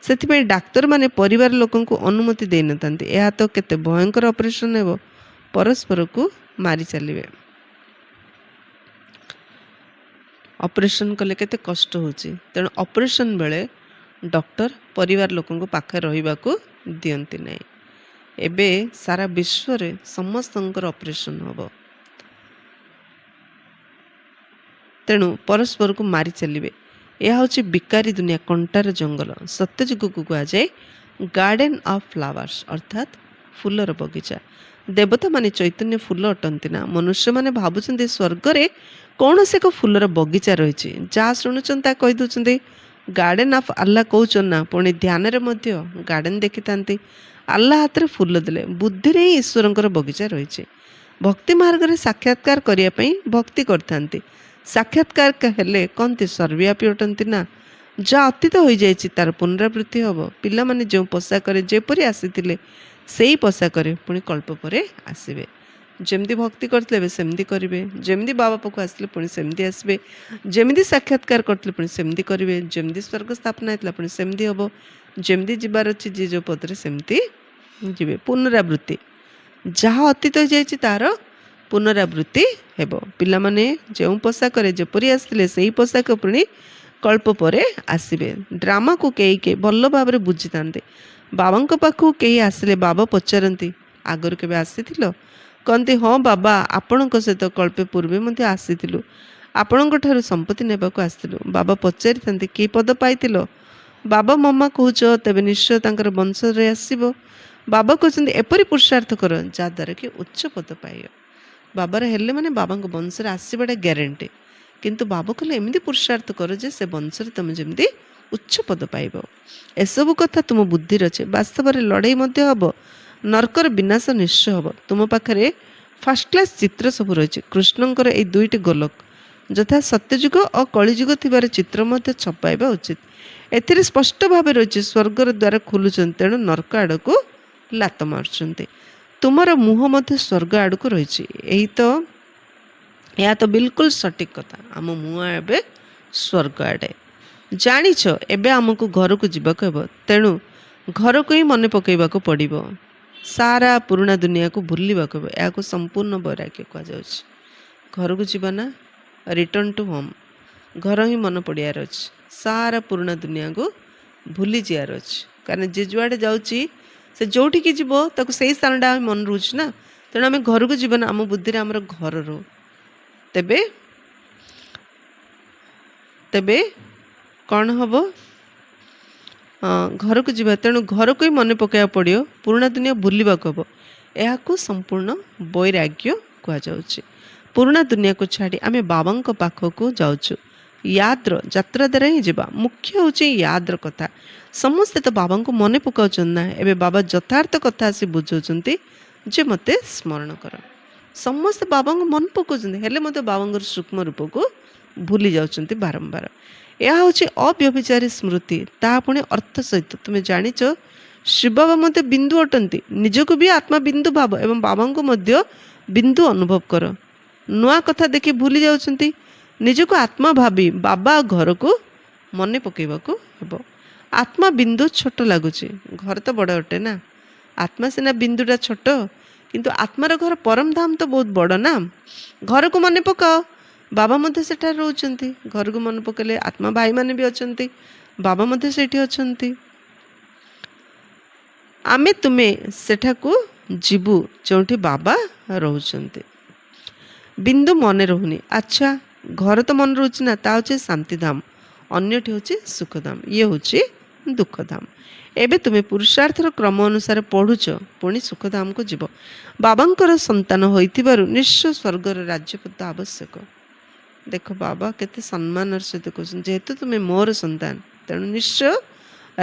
ସେଥିପାଇଁ ଡାକ୍ତରମାନେ ପରିବାର ଲୋକଙ୍କୁ ଅନୁମତି ଦେଇନଥାନ୍ତି। ଏହା ତ କେତେ ଭୟଙ୍କର ଅପରେସନ୍ ହେବ, ପରସ୍ପରକୁ ମାରି ଚାଲିବେ। ଅପରେସନ୍ କଲେ କେତେ କଷ୍ଟ ହେଉଛି। ତେଣୁ ଅପରେସନ୍ ବେଳେ ଡକ୍ଟର ପରିବାର ଲୋକଙ୍କ ପାଖରେ ରହିବାକୁ ଦିଅନ୍ତି ନାହିଁ। ଏବେ ସାରା ବିଶ୍ୱରେ ସମସ୍ତଙ୍କର ଅପରେସନ୍ ହେବ। ତେଣୁ ପରସ୍ପରକୁ ମାରି ଚାଲିବେ। ଏହା ହେଉଛି ବିକାରୀ ଦୁନିଆ, କଣ୍ଟାର ଜଙ୍ଗଲ। ସତ୍ୟଯୁଗକୁ କୁହାଯାଏ ଗାର୍ଡେନ୍ ଅଫ୍ ଫ୍ଲାୱାର୍ସ, ଅର୍ଥାତ୍ ଫୁଲର ବଗିଚା। ଦେବତାମାନେ ଚୈତନ୍ୟ ଫୁଲ ଅଟନ୍ତି ନା। ମନୁଷ୍ୟମାନେ ଭାବୁଛନ୍ତି ସ୍ୱର୍ଗରେ କୌଣସି ଏକ ଫୁଲର ବଗିଚା ରହିଛି। ଯାହା ଶୁଣୁଛନ୍ତି ତାହା କହିଦେଉଛନ୍ତି ଗାର୍ଡେନ୍ ଅଫ୍ ଆଲ୍ଲାହ କହୁଛନ୍ତି ନା, ପୁଣି ଧ୍ୟାନରେ ମଧ୍ୟ ଗାର୍ଡେନ୍ ଦେଖିଥାନ୍ତି। ଆଲ୍ଲାହ ହାତରେ ଫୁଲ ଦେଲେ। ବୁଦ୍ଧିରେ ହିଁ ଈଶ୍ୱରଙ୍କର ବଗିଚା ରହିଛି। ଭକ୍ତି ମାର୍ଗରେ ସାକ୍ଷାତକାର କରିବା ପାଇଁ ଭକ୍ତି କରିଥାନ୍ତି। ସାକ୍ଷାତକାର ହେଲେ କହନ୍ତି ସର୍ବବ୍ୟାପୀ ଅଟନ୍ତି ନା। ଯାହା ଅତୀତ ହୋଇଯାଇଛି ତାର ପୁନରାବୃତ୍ତି ହେବ। ପିଲାମାନେ ଯେଉଁ ପୋଷାକରେ ଯେପରି ଆସିଥିଲେ ସେଇ ପୋଷାକରେ ପୁଣି କଳ୍ପ ପରେ ଆସିବେ। ଯେମିତି ଭକ୍ତି କରିଥିଲେ ଏବେ ସେମିତି କରିବେ। ଯେମିତି ବାବା ପାଖକୁ ଆସିଥିଲେ ପୁଣି ସେମିତି ଆସିବେ। ଯେମିତି ସାକ୍ଷାତକାର କରିଥିଲେ ପୁଣି ସେମିତି କରିବେ। ଯେମିତି ସ୍ୱର୍ଗ ସ୍ଥାପନା ହେଇଥିଲା ପୁଣି ସେମିତି ହେବ। ଯେମିତି ଯିବାର ଅଛି ଯିଏ ଯେଉଁ ପଦରେ ସେମିତି ଯିବେ। ପୁନରାବୃତ୍ତି, ଯାହା ଅତୀତ ହୋଇଯାଇଛି ତାହାର ପୁନରାବୃତ୍ତି ହେବ। ପିଲାମାନେ ଯେଉଁ ପୋଷାକରେ ଯେପରି ଆସିଥିଲେ ସେଇ ପୋଷାକ ପୁଣି କଳ୍ପ ପରେ ଆସିବେ। ଡ୍ରାମାକୁ କେହି କେହି ଭଲ ଭାବରେ ବୁଝିଥାନ୍ତି। ବାବାଙ୍କ ପାଖକୁ କେହି ଆସିଲେ ବାବା ପଚାରନ୍ତି ଆଗରୁ କେବେ ଆସିଥିଲ? କହନ୍ତି ହଁ ବାବା, ଆପଣଙ୍କ ସହିତ କଳ୍ପେ ପୂର୍ବେ ମଧ୍ୟ ଆସିଥିଲୁ। ଆପଣଙ୍କ ଠାରୁ ସମ୍ପତ୍ତି ନେବାକୁ ଆସିଥିଲୁ। ବାବା ପଚାରିଥାନ୍ତି କି ପଦ ପାଇଥିଲ? ବାବା ମମା କହୁଛ, ତେବେ ନିଶ୍ଚୟ ତାଙ୍କର ବଂଶରେ ଆସିବ। ବାବା କହୁଛନ୍ତି ଏପରି ପୁରୁଷାର୍ଥ କର ଯାହାଦ୍ୱାରା କି ଉଚ୍ଚ ପଦ ପାଇବ। ବାବାର ହେଲେ ମାନେ ବାବାଙ୍କ ବଂଶରେ ଆସିବାଟା ଗ୍ୟାରେଣ୍ଟି। କିନ୍ତୁ ବାବା କହିଲେ ଏମିତି ପୁରୁଷାର୍ଥ କର ଯେ ସେ ବଂଶରେ ତୁମେ ଯେମିତି ଉଚ୍ଚ ପଦ ପାଇବ। ଏସବୁ କଥା ତୁମ ବୁଦ୍ଧିରେ ଅଛି। ବାସ୍ତବରେ ଲଢ଼େଇ ମଧ୍ୟ ହେବ, ନର୍କର ବିନାଶ ନିଶ୍ଚୟ ହେବ। ତୁମ ପାଖରେ ଫାର୍ଷ୍ଟ କ୍ଲାସ୍ ଚିତ୍ର ସବୁ ରହିଛି। କୃଷ୍ଣଙ୍କର ଏଇ ଦୁଇଟି ଗୋଲକ, ଯଥା ସତ୍ୟଯୁଗ ଓ କଳିଯୁଗ ଥିବାର ଚିତ୍ର ମଧ୍ୟ ଛପାଇବା ଉଚିତ। ଏଥିରେ ସ୍ପଷ୍ଟ ଭାବେ ରହିଛି ସ୍ୱର୍ଗର ଦ୍ୱାର ଖୋଲୁଛନ୍ତି, ତେଣୁ ନର୍କ ଆଡ଼କୁ ଲାତ ମାରୁଛନ୍ତି। ତୁମର ମୁହଁ ମଧ୍ୟ ସ୍ୱର୍ଗ ଆଡ଼କୁ ରହିଛି। ଏହା ତ ବିଲକୁଲ ସଠିକ୍ କଥା। ଆମ ମୁହଁ ଏବେ ସ୍ୱର୍ଗ ଆଡ଼େ। ଜାଣିଛ ଏବେ ଆମକୁ ଘରକୁ ଯିବାକୁ ହେବ, ତେଣୁ ଘରକୁ ହିଁ ମନେ ପକାଇବାକୁ ପଡ଼ିବ। ସାରା ପୁରୁଣା ଦୁନିଆକୁ ଭୁଲିବାକୁ ହେବ। ଏହାକୁ ସମ୍ପୂର୍ଣ୍ଣ ବୈରାଗ୍ୟ କୁହାଯାଉଛି। ଘରକୁ ଯିବା ନା, ରିଟର୍ଣ୍ଣ ଟୁ ହୋମ୍। ଘର ହିଁ ମନେ ପଡ଼ିବାର ଅଛି। ସାରା ପୁରୁଣା ଦୁନିଆକୁ ଭୁଲି ଯିବାର ଅଛି। କାରଣ ଯେ ଯୁଆଡ଼େ ଯାଉଛି ସେ ଯେଉଁଠିକି ଯିବ ତାକୁ ସେଇ ସ୍ଥାନଟା ଆମେ ମନେ ରହୁଛି ନା। ତେଣୁ ଆମେ ଘରକୁ ଯିବା ନା, ଆମ ବୁଦ୍ଧିରେ ଆମର ଘର ରହୁ। ତେବେ କ'ଣ ହେବ? ଘରକୁ ଯିବା, ତେଣୁ ଘରକୁ ହିଁ ମନେ ପକାଇବାକୁ ପଡ଼ିବ। ପୁରୁଣା ଦୁନିଆ ଭୁଲିବାକୁ ହେବ। ଏହାକୁ ସମ୍ପୂର୍ଣ୍ଣ ବୈରାଗ୍ୟ କୁହାଯାଉଛି। ପୁରୁଣା ଦୁନିଆକୁ ଛାଡ଼ି ଆମେ ବାବାଙ୍କ ପାଖକୁ ଯାଉଛୁ। ୟାଦ୍ର ଯାତ୍ରା ଦ୍ୱାରା ହିଁ ଯିବା। ମୁଖ୍ୟ ହେଉଛି ୟାଦ୍ର କଥା। ସମସ୍ତେ ତ ବାବାଙ୍କୁ ମନେ ପକାଉଛନ୍ତି ନା। ଏବେ ବାବା ଯଥାର୍ଥ କଥା ଆସି ବୁଝାଉଛନ୍ତି ଯେ ମୋତେ ସ୍ମରଣ କର। ସମସ୍ତେ ବାବାଙ୍କୁ ମନେ ପକାଉଛନ୍ତି, ହେଲେ ମଧ୍ୟ ବାବାଙ୍କର ସୂକ୍ଷ୍ମ ରୂପକୁ ଭୁଲି ଯାଉଛନ୍ତି ବାରମ୍ବାର। ଏହା ହେଉଛି ଅବ୍ୟଭିଚାରୀ ସ୍ମୃତି, ତାହା ପୁଣି ଅର୍ଥ ସହିତ। ତୁମେ ଜାଣିଛ ଶିବ ବାବା ମଧ୍ୟ ବିନ୍ଦୁ ଅଟନ୍ତି। ନିଜକୁ ବି ଆତ୍ମା ବିନ୍ଦୁ ଭାବ ଏବଂ ବାବାଙ୍କୁ ମଧ୍ୟ ବିନ୍ଦୁ ଅନୁଭବ କର। ନୂଆ କଥା ଦେଖି ଭୁଲି ଯାଉଛନ୍ତି। ନିଜକୁ ଆତ୍ମା ଭାବି ବାବା ଘରକୁ ମନେ ପକାଇବାକୁ ହେବ। ଆତ୍ମା ବିନ୍ଦୁ ଛୋଟ ଲାଗୁଛି, ଘର ତ ବଡ଼ ଅଟେ ନା। ଆତ୍ମା ସିନା ବିନ୍ଦୁଟା ଛୋଟ, କିନ୍ତୁ ଆତ୍ମାର ଘର ପରମ ଧାମ ତ ବହୁତ ବଡ଼ ନା। ଘରକୁ ମନେ ପକାଅ, ବାବା ମଧ୍ୟ ସେଠାରେ ରହୁଛନ୍ତି। ଘରକୁ ମନେ ପକାଇଲେ ଆତ୍ମା ଭାଇମାନେ ବି ଅଛନ୍ତି, ବାବା ମଧ୍ୟ ସେଇଠି ଅଛନ୍ତି। ତୁମେ ସେଠାକୁ ଯିବୁ ଯେଉଁଠି ବାବା ରହୁଛନ୍ତି। ବିନ୍ଦୁ ମନେ ରହୁନି। ଆଚ୍ଛା, ଘର ତ ମନେ ରହୁଛି ନା, ତା ହେଉଛି ଶାନ୍ତିଧାମ। ଅନ୍ୟଟି ହେଉଛି ସୁଖଧାମ, ଇଏ ହେଉଛି ଦୁଃଖଧାମ। ଏବେ ତୁମେ ପୁରୁଷାର୍ଥର କ୍ରମ ଅନୁସାରେ ପଢ଼ୁଛ, ପୁଣି ସୁଖଧାମକୁ ଯିବ। ବାବାଙ୍କର ସନ୍ତାନ ହୋଇଥିବାରୁ ନିଶ୍ଚୟ ସ୍ୱର୍ଗର ରାଜ୍ୟପଦ ଆବଶ୍ୟକ। ଦେଖ ବାବା କେତେ ସମ୍ମାନର ସହିତ କହୁଛନ୍ତି, ଯେହେତୁ ତୁମେ ମୋର ସନ୍ତାନ ତେଣୁ ନିଶ୍ଚୟ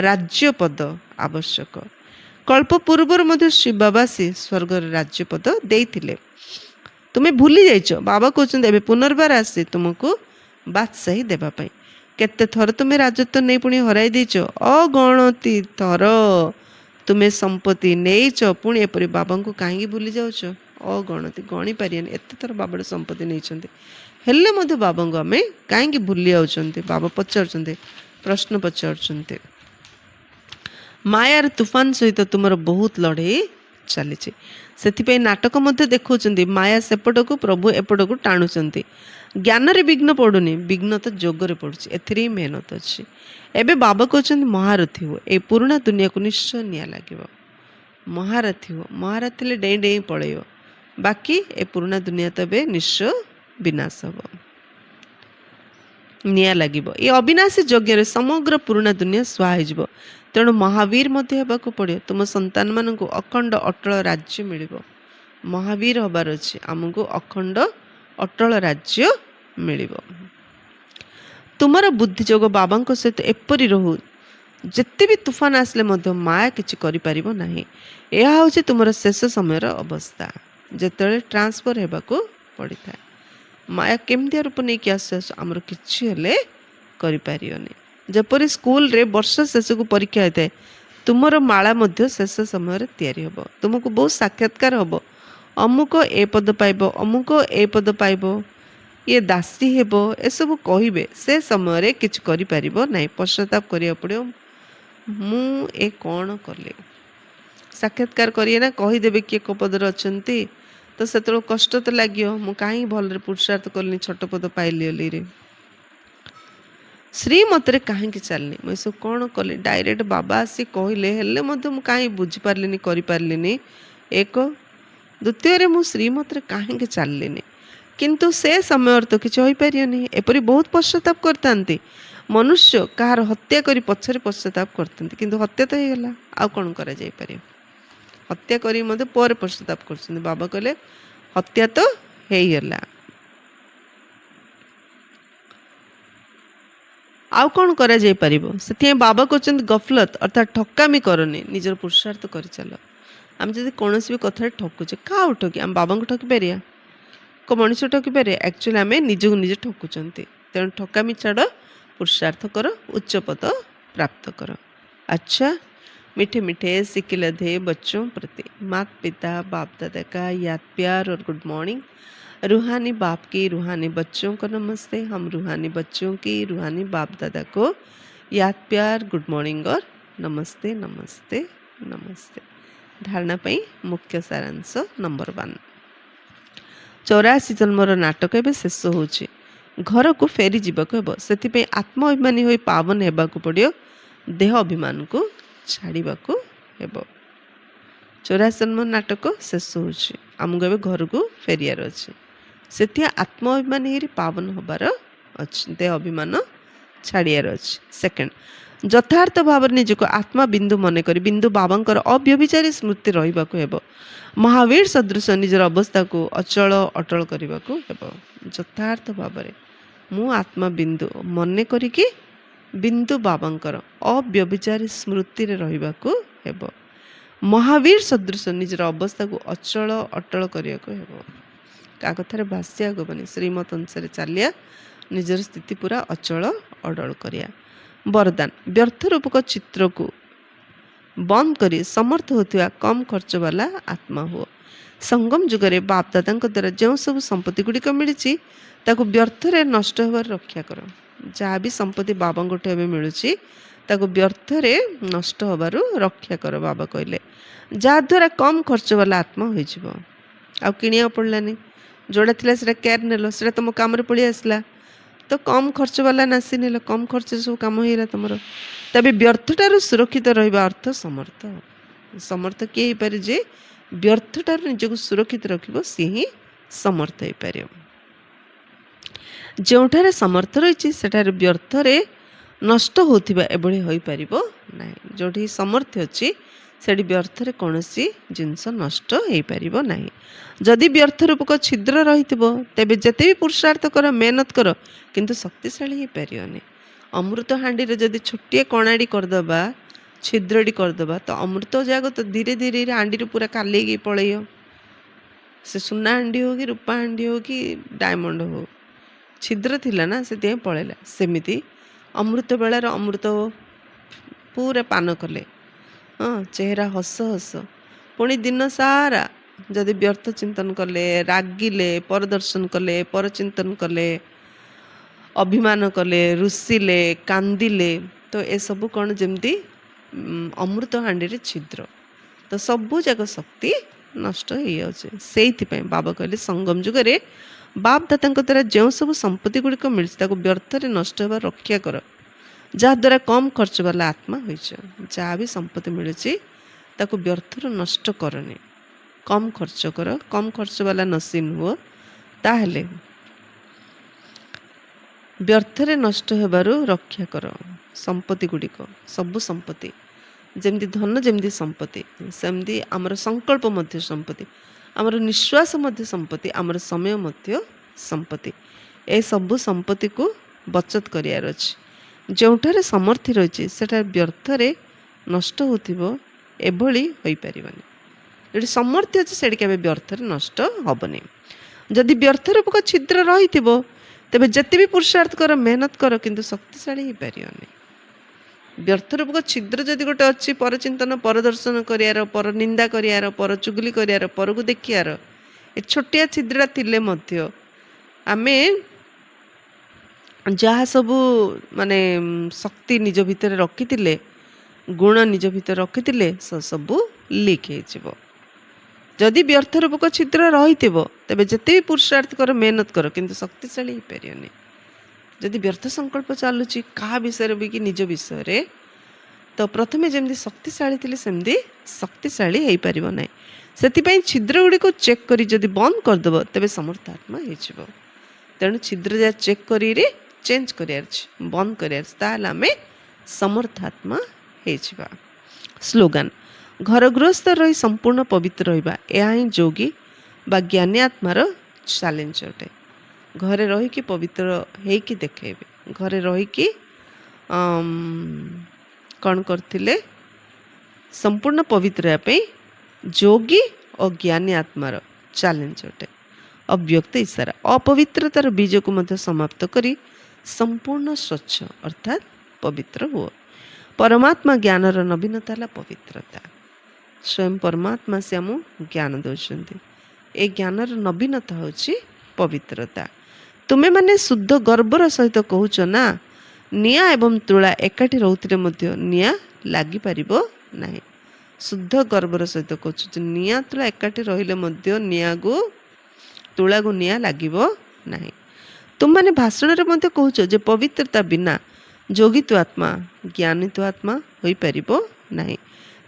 ରାଜ୍ୟପଦ ଆବଶ୍ୟକ। କଳ୍ପ ପୂର୍ବରୁ ମଧ୍ୟ ଶିବ ବାବା ଆସି ସ୍ୱର୍ଗର ରାଜ୍ୟପଦ ଦେଇଥିଲେ। ତୁମେ ଭୁଲି ଯାଇଛ। ବାବା କହୁଛନ୍ତି ଏବେ ପୁନର୍ବାର ଆସି ତୁମକୁ ବାଦଶାହୀ ଦେବା ପାଇଁ। କେତେ ଥର ତୁମେ ରାଜତ୍ୱ ନେଇ ପୁଣି ହରାଇ ଦେଇଛ। ଅଗଣତି ଥର ତୁମେ ସମ୍ପତ୍ତି ନେଇଛ, ପୁଣି ଏପରି ବାବାଙ୍କୁ କାହିଁକି ଭୁଲି ଯାଉଛ? ଅଗଣତି ଗଣି ପାରିବାନି ଏତେ ଥର ବାବାଟା ସମ୍ପତ୍ତି ନେଇଛନ୍ତି। ହେଲେ ମଧ୍ୟ ବାବାଙ୍କୁ ଆମେ କାହିଁକି ଭୁଲି ଯାଉଛନ୍ତି? ବାବା ପଚାରୁଛନ୍ତି, ପ୍ରଶ୍ନ ପଚାରୁଛନ୍ତି। ମାୟାର ତୁଫାନ ସହିତ ତୁମର ବହୁତ ଲଢ଼େଇ ଚାଲିଛି। ସେଥିପାଇଁ ନାଟକ ମଧ୍ୟ ଦେଖାଉଛନ୍ତି। ମାୟା ସେପଟକୁ, ପ୍ରଭୁ ଏପଟକୁ ଟାଣୁଛନ୍ତି। ଜ୍ଞାନରେ ବିଘ୍ନ ପଡ଼ୁନି, ବିଘ୍ନ ତ ଯୋଗରେ ପଡ଼ୁଛି। ଏଥିରେ ହିଁ ମେହନତ ଅଛି। ଏବେ ବାବା କହୁଛନ୍ତି ମହାରଥୀ ହୁଅ। ଏଇ ପୁରୁଣା ଦୁନିଆକୁ ନିଶ୍ଚୟ ନିଆଁ ଲାଗିବ। ମହାରଥୀ ହୁଅ। ମହାରଥୀ ହେଲେ ଡେଇଁ ଡେଇଁ ପଳେଇବ। ବାକି ଏ ପୁରୁଣା ଦୁନିଆ ତ ଏବେ ନିଶ୍ଚୟ ବିନାଶ ହେବ, ନିଆଁ ଲାଗିବ। ଏ ଅବିନାଶୀ ଯଜ୍ଞରେ ସମଗ୍ର ପୁରୁଣା ଦୁନିଆ ସୁହା ହେଇଯିବ। ତେଣୁ ମହାବୀର ମଧ୍ୟ ହେବାକୁ ପଡ଼ିବ। ତୁମ ସନ୍ତାନମାନଙ୍କୁ ଅଖଣ୍ଡ ଅଟଳ ରାଜ୍ୟ ମିଳିବ। ମହାବୀର ହେବାର ଅଛି। ଆମକୁ ଅଖଣ୍ଡ ଅଟଳ ରାଜ୍ୟ ମିଳିବ। ତୁମର ବୁଦ୍ଧି ଯୋଗ ବାବାଙ୍କ ସହିତ ଏପରି ରହୁ, ଯେତେ ବି ତୁଫାନ ଆସିଲେ ମଧ୍ୟ ମାୟା କିଛି କରିପାରିବ ନାହିଁ। ଏହା ହେଉଛି ତୁମର ଶେଷ ସମୟର ଅବସ୍ଥା, ଯେତେବେଳେ ଟ୍ରାନ୍ସଫର ହେବାକୁ ପଡ଼ିଥାଏ। ମାୟା କେମିତିଆ ରୂପ ନେଇକି ଆସୁ ଆସୁ ଆମର କିଛି ହେଲେ କରିପାରିବନି। ଯେପରି ସ୍କୁଲରେ ବର୍ଷ ଶେଷକୁ ପରୀକ୍ଷା ହେଇଥାଏ, ତୁମର ମାଳା ମଧ୍ୟ ଶେଷ ସମୟରେ ତିଆରି ହେବ। ତୁମକୁ ବହୁତ ସାକ୍ଷାତକାର ହେବ। ଅମୁକ ଏ ପଦ ପାଇବ, ଅମୁକ ଏ ପଦ ପାଇବ, ଇଏ ଦାସୀ ହେବ, ଏସବୁ କହିବେ। ସେ ସମୟରେ କିଛି କରିପାରିବ ନାହିଁ। ପଶ୍ଚାତାପ କରିବାକୁ ପଡ଼ିବ, ମୁଁ ଏ କ'ଣ କଲି। ସାକ୍ଷାତକାର କରିବେ ନା, କହିଦେବେ କିଏ କେଉଁ ପଦରେ ଅଛନ୍ତି, ତ ସେତେବେଳେ କଷ୍ଟ ତ ଲାଗିବ। ମୁଁ କାହିଁ ଭଲରେ ପୁରୁଷାର୍ଥ କଲିନି, ଛୋଟ ପଦ ପାଇଲି ବୋଲିରେ। ଶ୍ରୀମତରେ କାହିଁକି ଚାଲିନି, ମୁଁ ଏସବୁ କ'ଣ କଲି। ଡାଇରେକ୍ଟ ବାବା ଆସି କହିଲେ, ହେଲେ ମଧ୍ୟ ମୁଁ କାହିଁ ବୁଝିପାରିଲିନି, କରିପାରିଲିନି। ଏକ। ଦ୍ୱିତୀୟରେ ମୁଁ ଶ୍ରୀମତରେ କାହିଁକି ଚାଲିଲିନି। କିନ୍ତୁ ସେ ସମୟରେ ତ କିଛି ହୋଇପାରିବନି। ଏପରି ବହୁତ ପଶ୍ଚାତାପ କରିଥାନ୍ତି। ମନୁଷ୍ୟ କାହାର ହତ୍ୟା କରି ପଛରେ ପଶ୍ଚାତାପ କରିଥାନ୍ତି, କିନ୍ତୁ ହତ୍ୟା ତ ହେଇଗଲା, ଆଉ କ'ଣ କରାଯାଇପାରିବ। ହତ୍ୟା କରି ମଧ୍ୟ ପରେ ପଶ୍ଚାତାପ କରୁଛନ୍ତି। ବାବା କହିଲେ ହତ୍ୟା ତ ହେଇଗଲା, ଆଉ କ'ଣ କରାଯାଇପାରିବ। ସେଥିପାଇଁ ବାବା କହୁଛନ୍ତି ଗଫଲତ ଅର୍ଥାତ୍ ଠକାମି କରନି, ନିଜର ପୁରୁଷାର୍ଥ କରିଚାଲ। ଆମେ ଯଦି କୌଣସି ବି କଥାରେ ଠକୁଛେ, କାହାକୁ ଠକି, ଆମେ ବାବାଙ୍କୁ ଠକିପାରିବା, କେଉଁ ମଣିଷ ଠକିପାରିବା। ଆକ୍ଚୁଆଲି ଆମେ ନିଜକୁ ନିଜେ ଠକୁଛନ୍ତି। ତେଣୁ ଠକାମି ଛାଡ଼, ପୁରୁଷାର୍ଥ କର, ଉଚ୍ଚ ପଦ ପ୍ରାପ୍ତ କର। ଆଚ୍ଛା, मीठे मीठे सिकिलधे बच्चों प्रति माता पिता बाप दादा का याद प्यार और गुड मॉर्निंग। रूहानी बाप की रूहानी बच्चों को नमस्ते। हम रूहानी बच्चों की रूहानी बाप दादा को याद प्यार गुड मॉर्निंग और नमस्ते नमस्ते नमस्ते। धारणा पाई मुख्य सारांश नंबर 1। 84 जन्मर नाटक एवं शेष होछि। घर को फेरी जीवाक हेब। सेथिपई आत्माभिमानी होई पावन हेबाकु पड़ियो। देह अभिमान को छाड़िबाकु हेब। 84 जन्म नाटक शेष होछि। आमको एबे घर को फेरियार अछि। सेठी आत्माभिमानी हेरी पावन होबार अछि। देह अभिमान छाड़ियार अछि। सेकेंड, यथार्थ भाव निजको आत्मा बिंदु मन करी बिंदु बाबांकर अव्यभिचारी स्मृति रहिबाकु हेब। महावीर सदृश निजर अवस्था को अचल अटल करबाकु हेब। यथार्थ भाव मु आत्मा बिंदु मन करिकी बिंदु बाबांकर अव्यभिचारी स्मृति रे रहिबाकु हेब। महावीर सदृश निजर अवस्था को अचल अटल करबाकु हेब। का कथारे भाष्या गबनी, श्रीमत अनुसार चलिया, निजर स्थिति पूरा अचल अडल करिया। वरदान, व्यर्थ रूपक चित्र को बंद करी समर्थ होतिया कम खर्च वाला आत्मा हो। संगम जुगरे बाप दादा द्वारा जो सब संपत्ति गुड़िक मिली ताकू व्यर्थ रे नष्ट होबार रक्षा कर। जहाँ भी संपत्ति बाबा गोटे मिलूँ ताकू व्यर्थ रे नष्ट होबार रक्षा कर। बाबा कहले जहाँद्वारा कम खर्च वाला आत्मा हो किणिया पड़लानी। जोड़ा थिला सेटा केयर नेल, सेटा तुम काम पड़ी आसला, तो कम खर्च वाला नासी नेल, कम खर्च सब कम होगा तुमर। तबे व्यर्थटार सुरक्षित रहिबा अर्थ समर्थ। समर्थ किए हो पारे जे व्यर्थटार निजको सुरक्षित रखिबो सी ही समर्थ हो पारे। जोठारे समर्थ रही सेठारे व्यर्थरे नष्ट होथिबा एभଳି होई परिबो नाही। जोठी समर्थ अछि सेठी व्यर्थरे कोनोसी जिंस नष्ट होई परिबो नाही। जदि व्यर्थ रूपक छिद्र रहिथिबो तेबे जते भी पुरुषार्थ कर, मेहनत कर, किंतु शक्तिशाली हो पारियोनी। अमृत हांडी रे जदि छोटिए कणाड़ी करदबा, छिद्रटी करदबा, तो अमृत जाग तो धीरे धीरे हांडी रे पूरा काली की पळैयो। से सुना हांडी हो कि रूपा हांडी हो कि डायमंड हो, छिद्र थिला ना से पळैला। सेमिति अमृत बेलार अमृत पूरा पान कले, हाँ, चेहरा हस हस, पुणी दिन सारा ଯଦି ବ୍ୟର୍ଥ ଚିନ୍ତନ କଲେ, ରାଗିଲେ, ପରଦର୍ଶନ କଲେ, ପରଚିନ୍ତନ କଲେ, ଅଭିମାନ କଲେ, ରୁଷିଲେ, କାନ୍ଦିଲେ, ତ ଏସବୁ କ'ଣ ଯେମିତି ଅମୃତ ହାଣ୍ଡିରେ ଛିଦ୍ର, ତ ସବୁ ଯାକ ଶକ୍ତି ନଷ୍ଟ ହେଇଯାଉଛି। ସେଇଥିପାଇଁ ବାବା କହିଲେ ସଙ୍ଗମ ଯୁଗରେ ବାପ ଦାଦାଙ୍କ ଦ୍ୱାରା ଯେଉଁ ସବୁ ସମ୍ପତ୍ତି ଗୁଡ଼ିକ ମିଳିଛି ତାକୁ ବ୍ୟର୍ଥରେ ନଷ୍ଟ ହେବା ରକ୍ଷା କର, ଯାହାଦ୍ୱାରା କମ୍ ଖର୍ଚ୍ଚ ବାଲା ଆତ୍ମା ହୋଇଛ। ଯାହା ବି ସମ୍ପତ୍ତି ମିଳୁଛି ତାକୁ ବ୍ୟର୍ଥରେ ନଷ୍ଟ କରନି, କମ୍ ଖର୍ଚ୍ଚ କର, କମ୍ ଖର୍ଚ୍ଚ ବାଲା ନସିନ ହୁଅ, ତାହେଲେ ବ୍ୟର୍ଥରେ ନଷ୍ଟ ହେବାରୁ ରକ୍ଷା କର ସମ୍ପତ୍ତି ଗୁଡ଼ିକ। ସବୁ ସମ୍ପତ୍ତି ଯେମିତି ଧନ ଯେମିତି ସମ୍ପତ୍ତି, ସେମିତି ଆମର ସଂକଳ୍ପ ମଧ୍ୟ ସମ୍ପତ୍ତି, ଆମର ନିଶ୍ୱାସ ମଧ୍ୟ ସମ୍ପତ୍ତି, ଆମର ସମୟ ମଧ୍ୟ ସମ୍ପତ୍ତି। ଏସବୁ ସମ୍ପତ୍ତିକୁ ବଚତ କରିବାର ଅଛି। ଯେଉଁଠାରେ ସମର୍ଥି ରହିଛି ସେଟା ବ୍ୟର୍ଥରେ ନଷ୍ଟ ହେଉଥିବ, ଏଭଳି ହୋଇପାରିବନି। ଯେଉଁଠି ସମର୍ଥ୍ୟ ଅଛି ସେଠି କେବେ ବ୍ୟର୍ଥରେ ନଷ୍ଟ ହେବନି। ଯଦି ବ୍ୟର୍ଥ ରୂପକ ଛିଦ୍ର ରହିଥିବ ତେବେ ଯେତେ ବି ପୁରୁଷାର୍ଥ କର, ମେହନତ କର, କିନ୍ତୁ ଶକ୍ତିଶାଳୀ ହେଇପାରିବନି। ବ୍ୟର୍ଥ ରୂପକ ଛିଦ୍ର ଯଦି ଗୋଟେ ଅଛି, ପରଚିନ୍ତନ, ପରଦର୍ଶନ କରିବାର, ପର ନିନ୍ଦା କରିବାର, ପର ଚୁଗୁଲି କରିବାର, ପରକୁ ଦେଖିବାର, ଏ ଛୋଟିଆ ଛିଦ୍ରଟା ଥିଲେ ମଧ୍ୟ ଆମେ ଯାହା ସବୁ ମାନେ ଶକ୍ତି ନିଜ ଭିତରେ ରଖିଥିଲେ, ଗୁଣ ନିଜ ଭିତରେ ରଖିଥିଲେ, ସବୁ ଲିକ୍ ହେଇଯିବ। ଯଦି ବ୍ୟର୍ଥ ରୂପକ ଛିଦ୍ର ରହିଥିବ ତେବେ ଯେତେ ବି ପୁରୁଷାର୍ଥ କର, ମେହନତ କର, କିନ୍ତୁ ଶକ୍ତିଶାଳୀ ହେଇପାରିବନି। ଯଦି ବ୍ୟର୍ଥ ସଂକଳ୍ପ ଚାଲୁଛି କାହା ବିଷୟରେ ବି କି ନିଜ ବିଷୟରେ, ତ ପ୍ରଥମେ ଯେମିତି ଶକ୍ତିଶାଳୀ ଥିଲେ ସେମିତି ଶକ୍ତିଶାଳୀ ହେଇପାରିବ ନାହିଁ। ସେଥିପାଇଁ ଛିଦ୍ର ଗୁଡ଼ିକୁ ଚେକ୍ କରି ଯଦି ବନ୍ଦ କରିଦେବ ତେବେ ସମର୍ଥ ଆତ୍ମା ହେଇଯିବ। ତେଣୁ ଛିଦ୍ର ଯାହା ଚେକ୍ କରିକିରି ଚେଞ୍ଜ କରିବାର ଅଛି, ବନ୍ଦ କରିବାର ଅଛି, ତାହେଲେ ଆମେ ସମର୍ଥ ଆତ୍ମା ହେଇଯିବା। ସ୍ଲୋଗାନ: ଘର ଗୃହସ୍ଥ ରହି ସମ୍ପୂର୍ଣ୍ଣ ପବିତ୍ର ରହିବା, ଏହା ହିଁ ଯୋଗୀ ବା ଜ୍ଞାନୀ ଆତ୍ମାର ଚ୍ୟାଲେଞ୍ଜ ଅଟେ। ଘରେ ରହିକି ପବିତ୍ର ହେଇକି ଦେଖେଇବେ। ଘରେ ରହିକି କ'ଣ କରିଥିଲେ? ସମ୍ପୂର୍ଣ୍ଣ ପବିତ୍ର ହେବା ପାଇଁ ଯୋଗୀ ଓ ଜ୍ଞାନୀ ଆତ୍ମାର ଚ୍ୟାଲେଞ୍ଜ ଅଟେ। ଅବ୍ୟକ୍ତ ଇଶାରା: ଅପବିତ୍ରତାର ବୀଜକୁ ମଧ୍ୟ ସମାପ୍ତ କରି ସମ୍ପୂର୍ଣ୍ଣ ସ୍ୱଚ୍ଛ ଅର୍ଥାତ୍ ପବିତ୍ର ହୁଅ। ପରମାତ୍ମା ଜ୍ଞାନର ନବୀନତା ହେଲା ପବିତ୍ରତା। ସ୍ୱୟଂ ପରମାତ୍ମା ସେ ଆମକୁ ଜ୍ଞାନ ଦେଉଛନ୍ତି। ଏ ଜ୍ଞାନର ନବୀନତା ହେଉଛି ପବିତ୍ରତା। ତୁମେମାନେ ଶୁଦ୍ଧ ଗର୍ବର ସହିତ କହୁଛ ନା, ନିଆଁ ଏବଂ ତୁଳା ଏକାଠି ରହୁଥିଲେ ମଧ୍ୟ ନିଆଁ ଲାଗିପାରିବ ନାହିଁ। ଶୁଦ୍ଧ ଗର୍ବର ସହିତ କହୁଛ ଯେ ନିଆଁ ତୁଳା ଏକାଠି ରହିଲେ ମଧ୍ୟ ତୁଳାକୁ ନିଆଁ ଲାଗିବ ନାହିଁ। ତୁମମାନେ ଭାଷଣରେ ମଧ୍ୟ କହୁଛ ଯେ ପବିତ୍ରତା ବିନା ଯୋଗିତ୍ୱ ଆତ୍ମା, ଜ୍ଞାନିତ୍ୱ ଆତ୍ମା ହୋଇପାରିବ ନାହିଁ।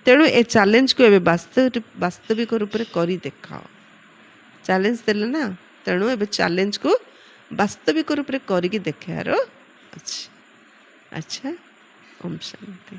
ତେଣୁ ଏ ଚ୍ୟାଲେଞ୍ଜକୁ ଏବେ ବାସ୍ତବିକ ରୂପରେ କରି ଦେଖାଅ। ଚ୍ୟାଲେଞ୍ଜ ଦେଲେ ନା, ତେଣୁ ଏବେ ଚ୍ୟାଲେଞ୍ଜକୁ ବାସ୍ତବିକ ରୂପରେ କରିକି ଦେଖାଇବାର ଅଛି। ଆଚ୍ଛା, ଓମ୍ ଶାନ୍ତି।